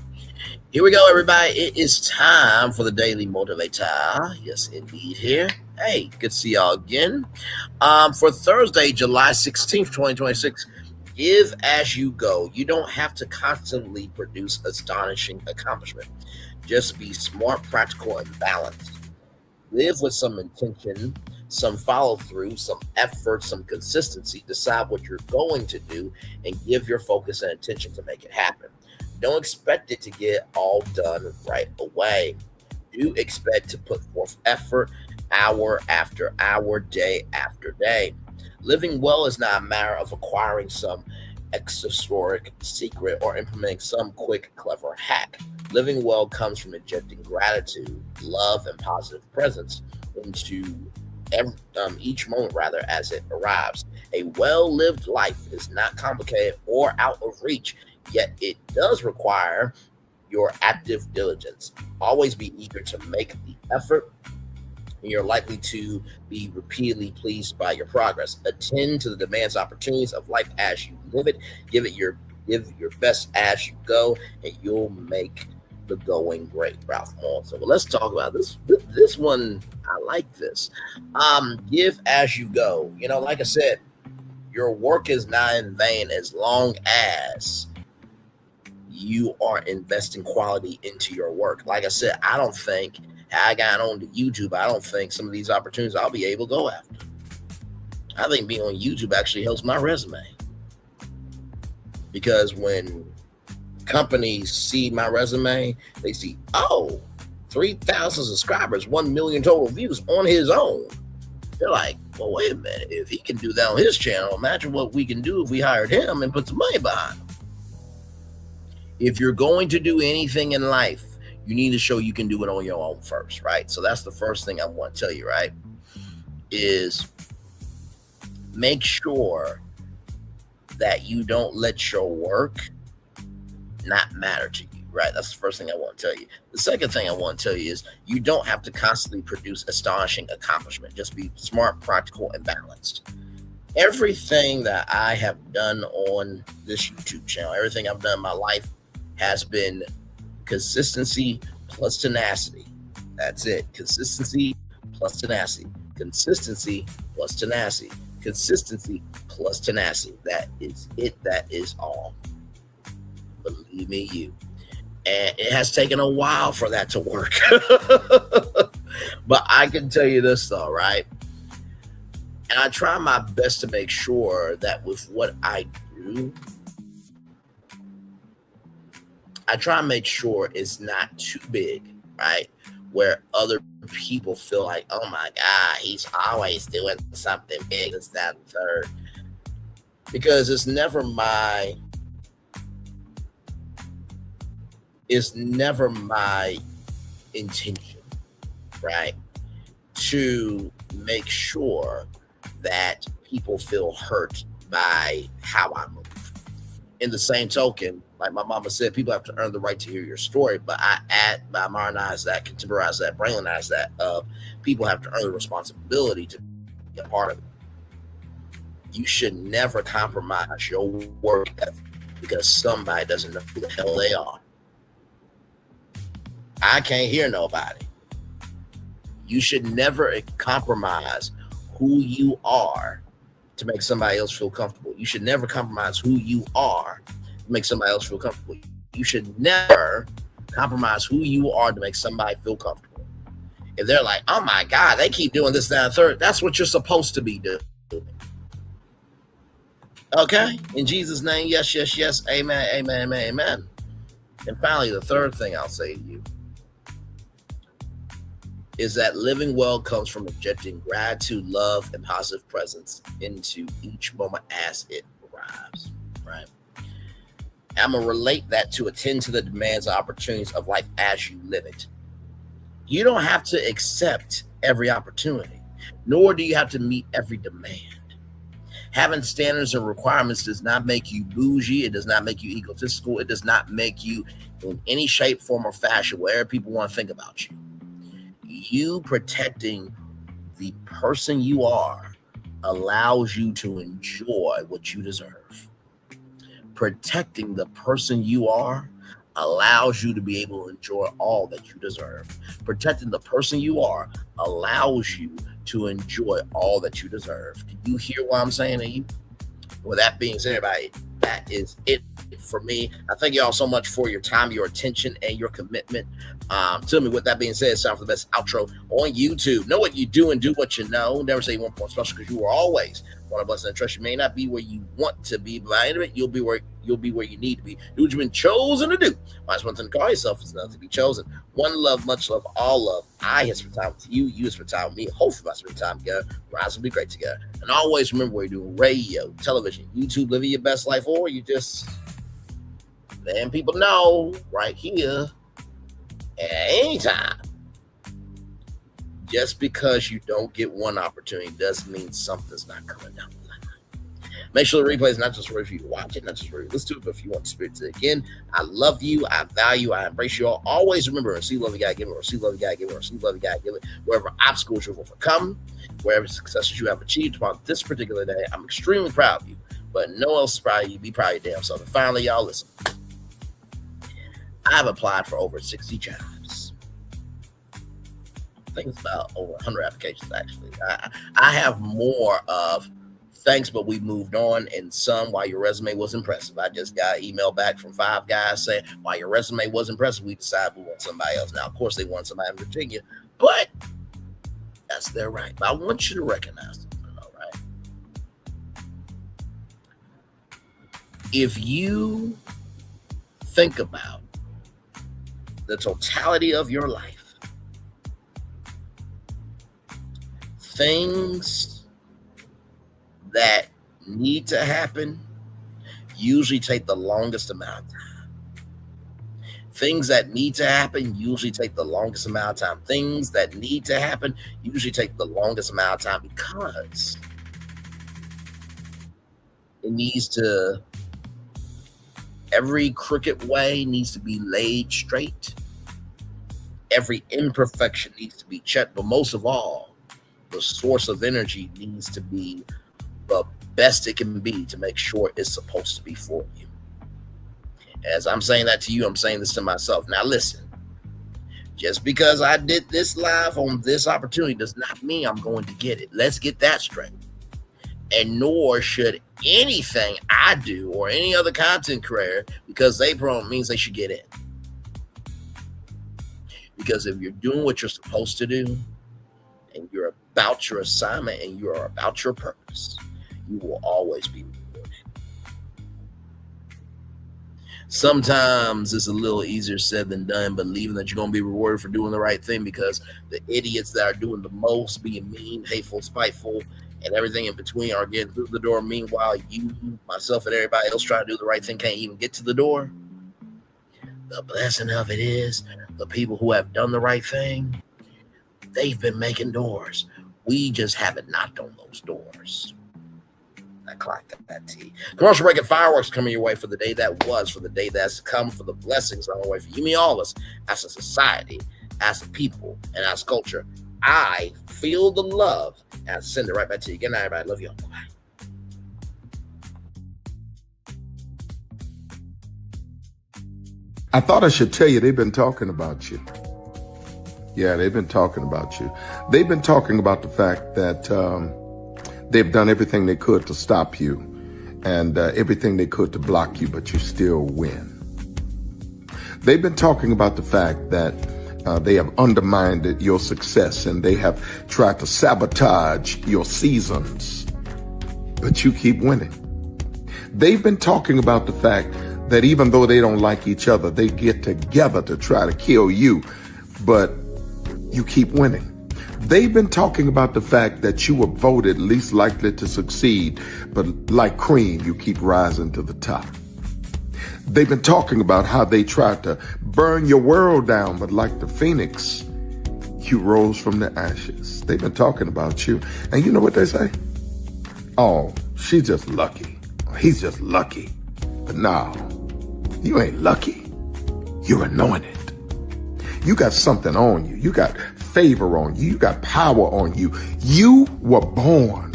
Here we go, everybody. It is time for the Daily Motivator. Yes, indeed, here. Hey, good to see y'all again. For Thursday, July 16th, 2026, give as you go. You don't have to constantly produce astonishing accomplishment. Just be smart, practical, and balanced. Live with some intention, some follow-through, some effort, some consistency. Decide what you're going to do and give your focus and attention to make it happen. Don't expect it to get all done right away. Do expect to put forth effort hour after hour, day after day. Living well is not a matter of acquiring some exoteric secret or implementing some quick, clever hack. Living well comes from injecting gratitude, love, and positive presence into each moment rather as it arrives. A well-lived life is not complicated or out of reach, yet it does require your active diligence. Always be eager to make the effort, and you're likely to be repeatedly pleased by your progress. Attend to the demands, opportunities of life as you live it. Give your best as you go, and you'll make the going great. Ralph Moore. So let's talk about this. This one, I like this. Give as you go. You know, like I said, your work is not in vain as long as you are investing quality into your work. Like I said, I don't think I got on to YouTube. I don't think some of these opportunities I'll be able to go after. I think being on YouTube actually helps my resume, because when companies see my resume, they see, 3,000 subscribers, 1 million total views on his own. They're like, well, wait a minute. If he can do that on his channel, imagine what we can do if we hired him and put some money behind him. If you're going to do anything in life, you need to show you can do it on your own first, right? So that's the first thing I want to tell you, right? Is make sure that you don't let your work not matter to you, right? That's the first thing I want to tell you. The second thing I want to tell you is you don't have to constantly produce astonishing accomplishment. Just be smart, practical, and balanced. Everything that I have done on this YouTube channel, everything I've done in my life has been consistency plus tenacity. That's it. Consistency plus tenacity. Consistency plus tenacity. Consistency plus tenacity. That is it. That is all. Believe me, you. And it has taken a while for that to work. But I can tell you this though, right? And I try my best to make sure that with what I do, I try and make sure it's not too big, right? Where other people feel like, oh my God, he's always doing something big, this, that, and third. Because it's never my intention, right? To make sure that people feel hurt by how I move. In the same token, like my mama said, people have to earn the right to hear your story, but I modernize that, contemporize that, brainlanize that. People have to earn the responsibility to be a part of it. You should never compromise your work ethic because somebody doesn't know who the hell they are. I can't hear nobody. You should never compromise who you are to make somebody else feel comfortable. You should never compromise who you are to make somebody else feel comfortable. You should never compromise who you are to make somebody feel comfortable. If they're like, oh my God, they keep doing this, that, and third, that's what you're supposed to be doing. Okay? In Jesus' name, yes, yes, yes, amen, amen, amen, amen. And finally, the third thing I'll say to you is that living well comes from injecting gratitude, love, and positive presence into each moment as it arrives, right? I'm going to relate that to attend to the demands and opportunities of life as you live it. You don't have to accept every opportunity, nor do you have to meet every demand. Having standards and requirements does not make you bougie. It does not make you egotistical. It does not make you in any shape, form, or fashion where people want to think about you. You protecting the person you are allows you to enjoy what you deserve. Protecting the person you are allows you to be able to enjoy all that you deserve. Protecting the person you are allows you to enjoy all that you deserve. Can you hear what I'm saying to you? With that being said, everybody, that is it for me. I thank you all so much for your time, your attention, and your commitment. Tell me, with that being said, it's time for the best outro on YouTube. Know what you do and do what you know. Never say you want more special, because you are always one of us and trust. You may not be where you want to be, but by the end of it, you'll be where you need to be. Do what you've been chosen to do. Wise one thing to call yourself is nothing to be chosen. One love, much love, all love. I have spent time with you. You have spent time with me. Hopefully, I spend time together. Rise will be great together. And always remember, where you're doing radio, television, YouTube, living your best life, or you just letting people know right here at any time. Just because you don't get one opportunity doesn't mean something's not coming down the line. Make sure the replay is not just for you to watch it, not just for you to listen to it, but if you want to experience it again. I love you. I value. I embrace you all. Always remember, receive love, you gotta give it. Receive love, you gotta give it. Receive love, you gotta give it. Wherever obstacles you've overcome, wherever successes you have achieved upon this particular day, I'm extremely proud of you. But no one else is proud of you. Be proud of your damn self. And finally, y'all, listen. I've applied for over 60 jobs. I think it's about over 100 applications, actually. I have more of thanks, but we moved on, and some, while your resume was impressive. I just got an email back from 5 guys saying, while your resume was impressive, we decided we want somebody else. Now, of course, they want somebody in Virginia, but that's their right. But I want you to recognize something, all right? If you think about the totality of your life, things that need to happen usually take the longest amount of time. Things that need to happen usually take the longest amount of time. Things that need to happen usually take the longest amount of time because it needs to, every crooked way needs to be laid straight. Every imperfection needs to be checked, but most of all, the source of energy needs to be the best it can be to make sure it's supposed to be for you. As I'm saying that to you, I'm saying this to myself. Now listen, just because I did this live on this opportunity does not mean I'm going to get it. Let's get that straight. And nor should anything I do or any other content creator, because they promote, means they should get in. Because if you're doing what you're supposed to do, and you're about your assignment, and you are about your purpose, you will always be rewarded. Sometimes it's a little easier said than done, believing that you're going to be rewarded for doing the right thing, because the idiots that are doing the most, being mean, hateful, spiteful, and everything in between are getting through the door. Meanwhile, you, myself, and everybody else trying to do the right thing can't even get to the door. The blessing of it is the people who have done the right thing, they've been making doors. We just haven't knocked on those doors. I clocked that T. Commercial break and fireworks coming your way for the day that was, for the day that's to come, for the blessings on the way for you, me, all of us, as a society, as a people, and as culture. I feel the love and I send it right back to you. Good night, everybody. Love you all. Bye. I thought I should tell you they've been talking about you. Yeah, they've been talking about you. They've been talking about the fact that they've done everything they could to stop you and everything they could to block you, but you still win. They've been talking about the fact that they have undermined your success and they have tried to sabotage your seasons, but you keep winning. They've been talking about the fact that even though they don't like each other, they get together to try to kill you, but you keep winning. They've been talking about the fact that you were voted least likely to succeed, but like cream, you keep rising to the top. They've been talking about how they tried to burn your world down, but like the phoenix, you rose from the ashes. They've been talking about you. And you know what they say? Oh, she's just lucky. He's just lucky. But no, you ain't lucky. You're anointed. You got something on you. You got favor on you. You got power on you. You were born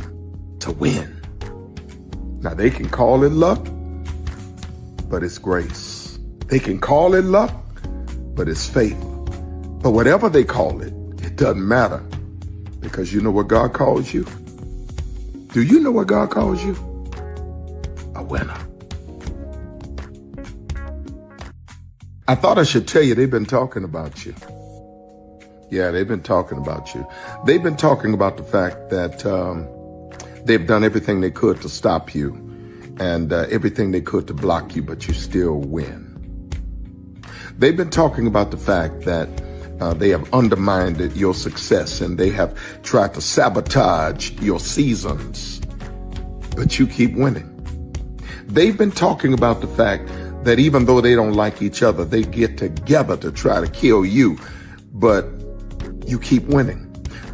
to win. Now they can call it luck, but it's grace. They can call it luck, but it's favor. But whatever they call it, it doesn't matter, because you know what God calls you? Do you know what God calls you? A winner. I thought I should tell you they've been talking about you. Yeah, they've been talking about you. They've been talking about the fact that they've done everything they could to stop you and everything they could to block you, but you still win. They've been talking about the fact that they have undermined your success and they have tried to sabotage your seasons, but you keep winning. They've been talking about the fact that even though they don't like each other, they get together to try to kill you, but you keep winning.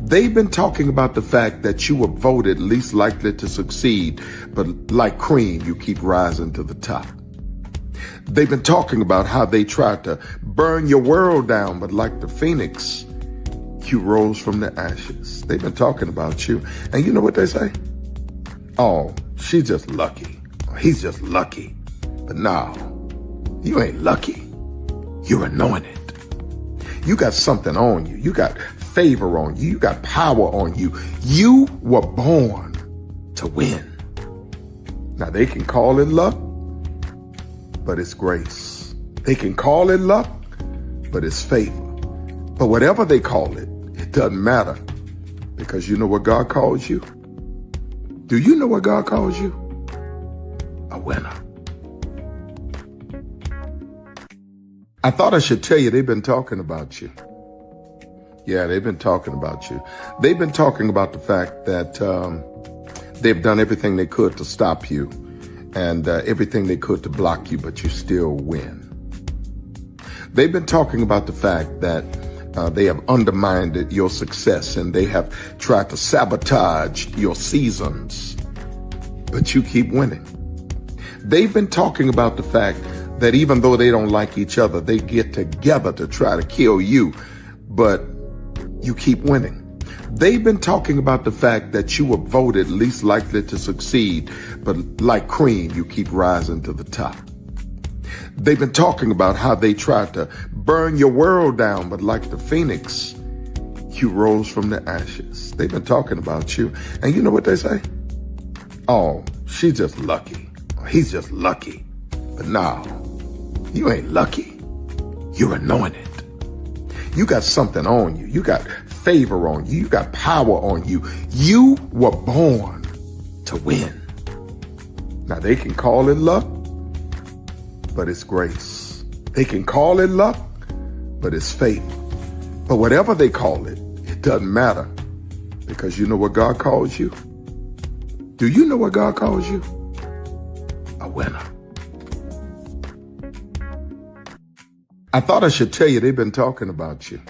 They've been talking about the fact that you were voted least likely to succeed, but like cream, you keep rising to the top. They've been talking about how they tried to burn your world down, but like the phoenix, you rose from the ashes. They've been talking about you. And you know what they say? Oh, she's just lucky. He's just lucky. But no, you ain't lucky. You're anointed. You got something on you. You got favor on you. You got power on you. You were born to win. Now they can call it luck, but it's grace. They can call it luck, but it's favor. But whatever they call it, it doesn't matter, because you know what God calls you? Do you know what God calls you? A winner. I thought I should tell you they've been talking about you. Yeah, they've been talking about you. They've been talking about the fact that they've done everything they could to stop you and everything they could to block you, but you still win. They've been talking about the fact that they have undermined your success and they have tried to sabotage your seasons, but you keep winning. They've been talking about the fact that even though they don't like each other, they get together to try to kill you, but you keep winning. They've been talking about the fact that you were voted least likely to succeed, but like cream, you keep rising to the top. They've been talking about how they tried to burn your world down, but like the phoenix, you rose from the ashes. They've been talking about you. And you know what they say? Oh, she's just lucky. He's just lucky. But no, you ain't lucky. You're anointed. You got something on you. You got favor on you. You got power on you. You were born to win. Now they can call it luck, but it's grace. They can call it luck, but it's favor. But whatever they call it, it doesn't matter, because you know what God calls you? Do you know what God calls you? A winner. I thought I should tell you they've been talking about you.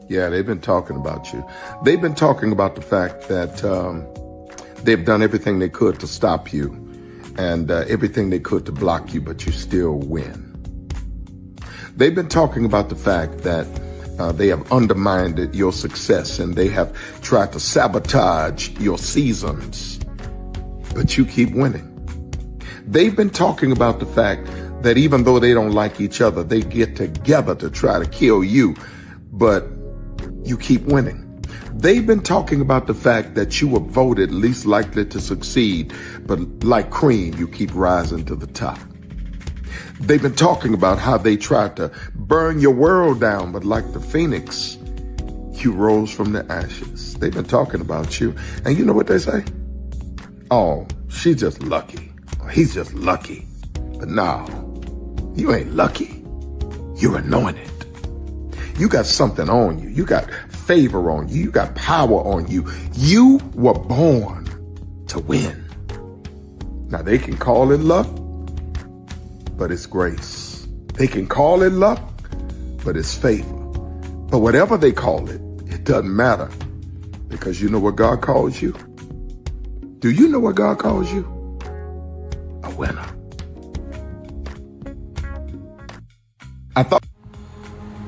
Yeah, they've been talking about you. They've been talking about the fact that they've done everything they could to stop you and everything they could to block you, but you still win. They've been talking about the fact that they have undermined your success and they have tried to sabotage your seasons, but you keep winning. They've been talking about the fact that even though they don't like each other, they get together to try to kill you, but you keep winning. They've been talking about the fact that you were voted least likely to succeed, but like cream, you keep rising to the top. They've been talking about how they tried to burn your world down, but like the phoenix, you rose from the ashes. They've been talking about you. And you know what they say? Oh, she's just lucky. He's just lucky. But no, you ain't lucky. You're anointed. You got something on you. You got favor on you. You got power on you. You were born to win. Now they can call it luck, but it's grace. They can call it luck, but it's favor. But whatever they call it, it doesn't matter, because you know what God calls you? Do you know what God calls you? A winner.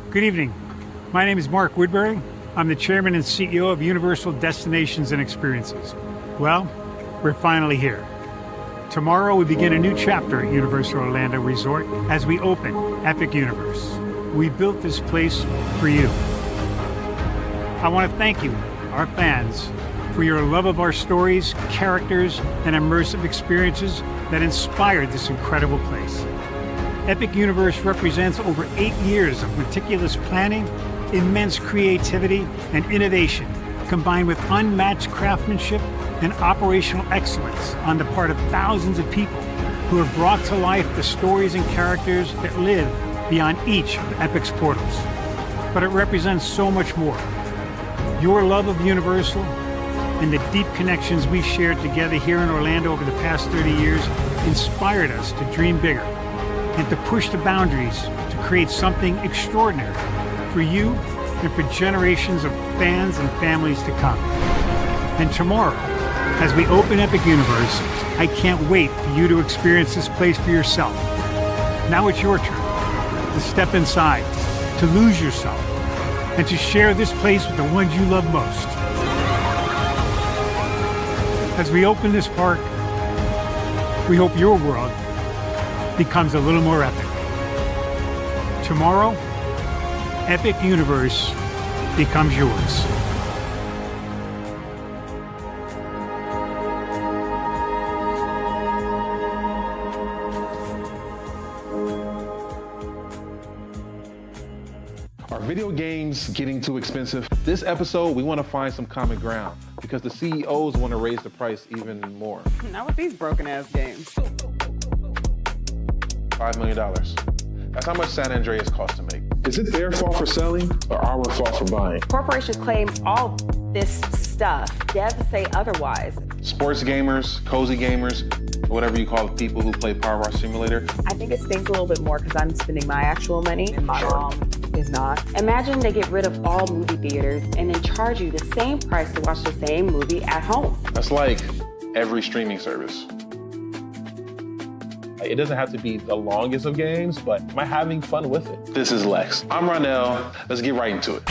Good evening. My name is Mark Woodbury. I'm the chairman and CEO of Universal Destinations and Experiences. Well, we're finally here. Tomorrow we begin a new chapter at Universal Orlando Resort as we open Epic Universe. We built this place for you. I want to thank you, our fans, for your love of our stories, characters, and immersive experiences that inspired this incredible place. Epic Universe represents over 8 years of meticulous planning, immense creativity, and innovation, combined with unmatched craftsmanship and operational excellence on the part of thousands of people who have brought to life the stories and characters that live beyond each of Epic's portals. But it represents so much more. Your love of Universal and the deep connections we shared together here in Orlando over the past 30 years inspired us to dream bigger and to push the boundaries to create something extraordinary for you and for generations of fans and families to come. And tomorrow, as we open Epic Universe, I can't wait for you to experience this place for yourself. Now it's your turn to step inside, to lose yourself, and to share this place with the ones you love most. As we open this park, we hope your world becomes a little more epic. Tomorrow, Epic Universe becomes yours. Are video games getting too expensive? This episode, we want to find some common ground because the CEOs want to raise the price even more. Not with these broken-ass games. $5 million. That's how much San Andreas costs to make. Is it their fault for selling or our fault for buying? Corporations claim all this stuff. Devs say otherwise. Sports gamers, cozy gamers, whatever you call the people who play Power Wash Simulator. I think it stinks a little bit more because I'm spending my actual money and my mom is not. Imagine they get rid of all movie theaters and then charge you the same price to watch the same movie at home. That's like every streaming service. It doesn't have to be the longest of games, but am I having fun with it? This is Lex. I'm Ronell. Let's get right into it.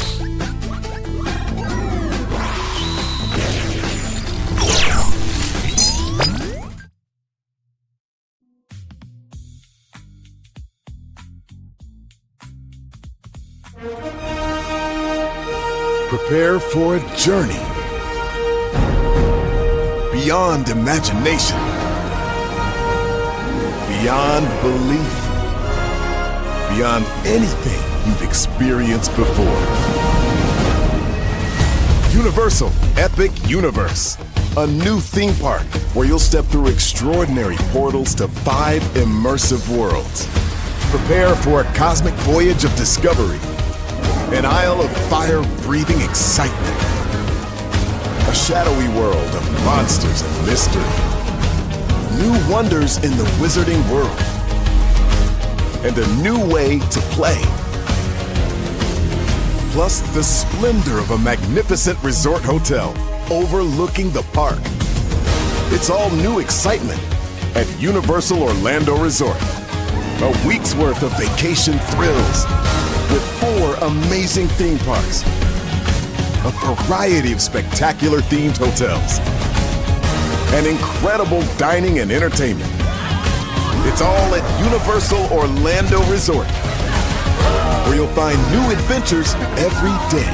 Prepare for a journey beyond imagination, beyond belief, beyond anything you've experienced before. Universal Epic Universe, a new theme park where you'll step through extraordinary portals to 5 immersive worlds. Prepare for a cosmic voyage of discovery, an isle of fire-breathing excitement, a shadowy world of monsters and mystery, new wonders in the wizarding world, and a new way to play. Plus the splendor of a magnificent resort hotel overlooking the park. It's all new excitement at Universal Orlando Resort. A week's worth of vacation thrills with 4 amazing theme parks, a variety of spectacular themed hotels, and incredible dining and entertainment. It's all at Universal Orlando Resort, where you'll find new adventures every day.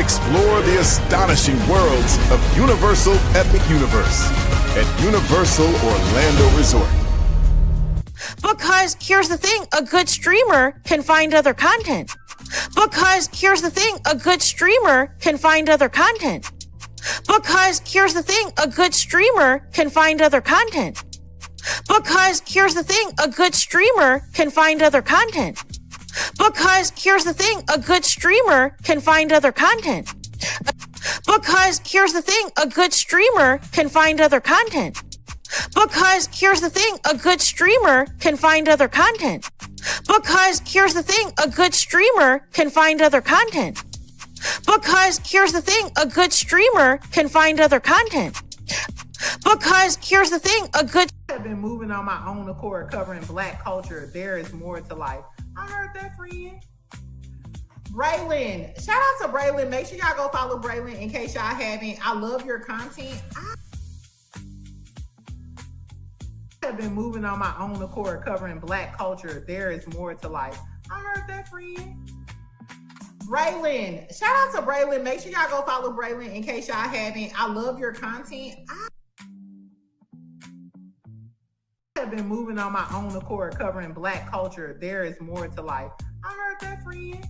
Explore the astonishing worlds of Universal Epic Universe at Universal Orlando Resort. Because here's the thing, a good streamer can find other content. Because here's the thing, a good streamer can find other content. Because here's the thing, a good streamer can find other content. Because here's the thing, a good streamer can find other content. Because here's the thing, a good streamer can find other content. Because here's the thing, a good streamer can find other content. Because here's the thing, a good streamer can find other content. Because here's the thing, a good streamer can find other content. Because here's the thing, a good streamer can find other content. Because here's the thing, a good I've been moving on my own accord, covering Black culture. There is more to life. I heard that, friend. Braylon, shout out to Braylon. Make sure y'all go follow Braylon in case y'all haven't. I love your content. I have been moving on my own accord, covering Black culture. There is more to life. I heard that, friend. Braylon, shout out to Braylon. Make sure y'all go follow Braylon in case y'all haven't. I love your content. I have been moving on my own accord, covering Black culture. There is more to life. I heard that, friend.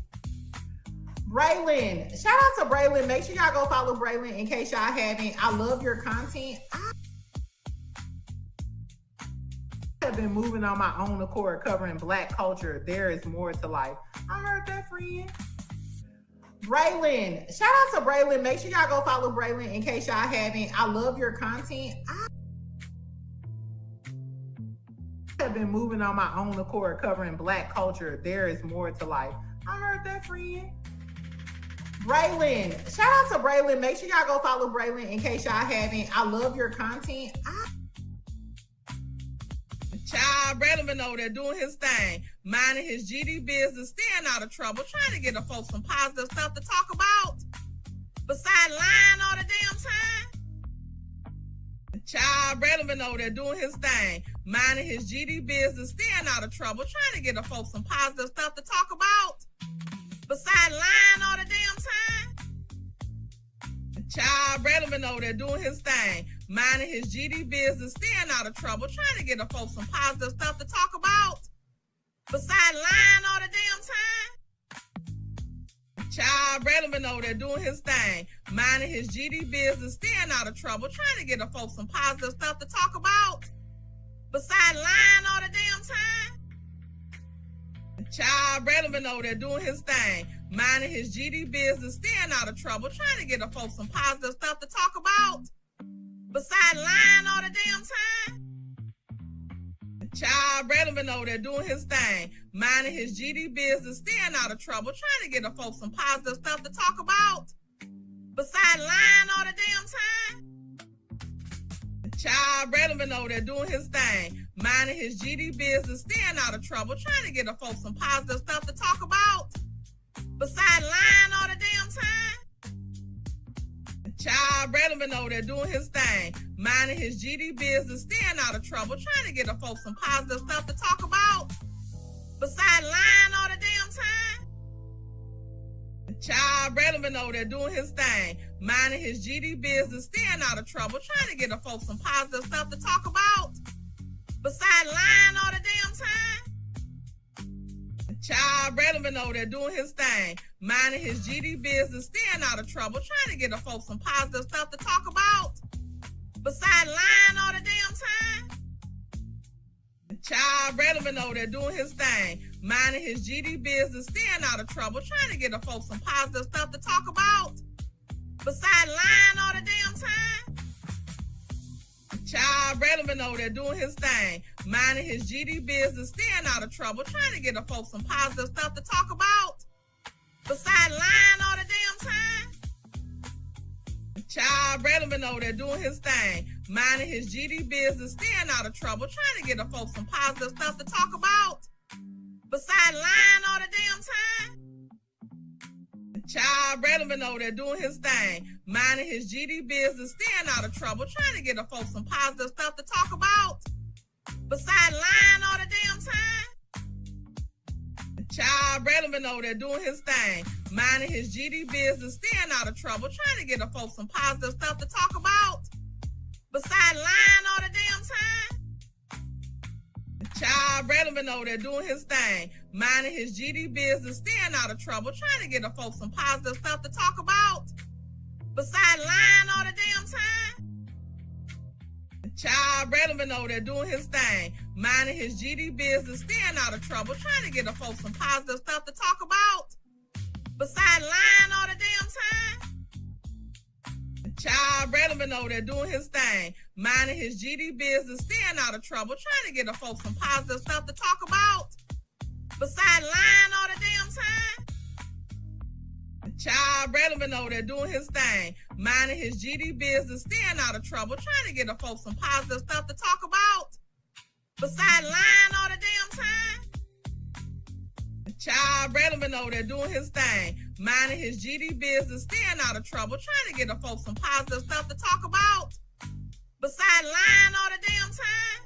Braylon, shout out to Braylon. Make sure y'all go follow Braylon in case y'all haven't. I love your content. I have been moving on my own accord, covering Black culture. There is more to life. I heard that, friend. Braylon, shout out to Braylon. Make sure y'all go follow Braylon in case y'all haven't. I love your content. I have been moving on my own accord, covering Black culture. There is more to life. I heard that, friend. Braylon, shout out to Braylon. Make sure y'all go follow Braylon in case y'all haven't. I love your content. Child, Braylon been over there doing his thing, minding his GD business, staying out of trouble, trying to get the folks some positive stuff to talk about. Besides lying all the damn time. Child, Braylon been over there doing his thing, minding his GD business, staying out of trouble, trying to get the folks some positive stuff to talk about. Besides lying all the damn time. Child, Braylon been over there doing his thing, minding his GD business, staying out of trouble, trying to get the folks some positive stuff to talk about. Besides lying all the damn time. Child, Braylon been over there doing his thing, minding his GD business, staying out of trouble, trying to get the folks some positive stuff to talk about. Besides lying all the damn time. Child, Braylon been over there doing his thing, minding his GD business, staying out of trouble, trying to get the folks some positive stuff to talk about. Besides lying all the damn time. Child, Braylon been over there doing his thing, minding his GD business, staying out of trouble, trying to get the folks some positive stuff to talk about. Besides lying all the damn time. Child, Braylon been over there doing his thing, minding his GD business, staying out of trouble, trying to get the folks some positive stuff to talk about. Besides lying all the damn time. Child, Braylon been over there doing his thing, minding his GD business, staying out of trouble, trying to get the folks some positive stuff to talk about. Besides lying all the damn time. Child, Braylon been over there doing his thing, minding his GD business, staying out of trouble, trying to get the folks some positive stuff to talk about. Besides lying all the damn time. Child, Braylon been over there doing his thing, minding his GD business, staying out of trouble, trying to get the folks some positive stuff to talk about. Besides lying all the damn time. Child, Braylon been over there doing his thing, minding his GD business, staying out of trouble, trying to get the folks some positive stuff to talk about. Besides lying all the damn time. Child, Braylon been over there doing his thing, minding his GD business, staying out of trouble, trying to get the folks some positive stuff to talk about. Besides lying all the damn time. Child, Braylon been over there doing his thing, minding his GD business, staying out of trouble, trying to get the folks some positive stuff to talk about. Besides lying all the damn time. Child, Braylon been over there doing his thing, minding his GD business, staying out of trouble, trying to get the folks some positive stuff to talk about. Besides lying all the damn time. Child, Braylon been over there doing his thing, minding his GD business, staying out of trouble, trying to get the folks some positive stuff to talk about. Besides lying all the damn time. Child, Braylon been over there doing his thing, minding his GD business, staying out of trouble, trying to get the folks some positive stuff to talk about. Besides lying all the damn time. Child, Braylon been over there doing his thing, minding his GD business, staying out of trouble, trying to get the folks some positive stuff to talk about. Besides lying all the damn time. Child, Braylon been over there doing his thing, minding his GD business, staying out of trouble, trying to get the folks some positive stuff to talk about. Besides lying all the damn time. Child, Braylon been over there doing his thing, minding his GD business, staying out of trouble, trying to get the folks some positive stuff to talk about. Besides lying all the damn time. Child, Braylon been over there doing his thing, minding his GD business, staying out of trouble, trying to get the folks some positive stuff to talk about. Besides lying all the damn time.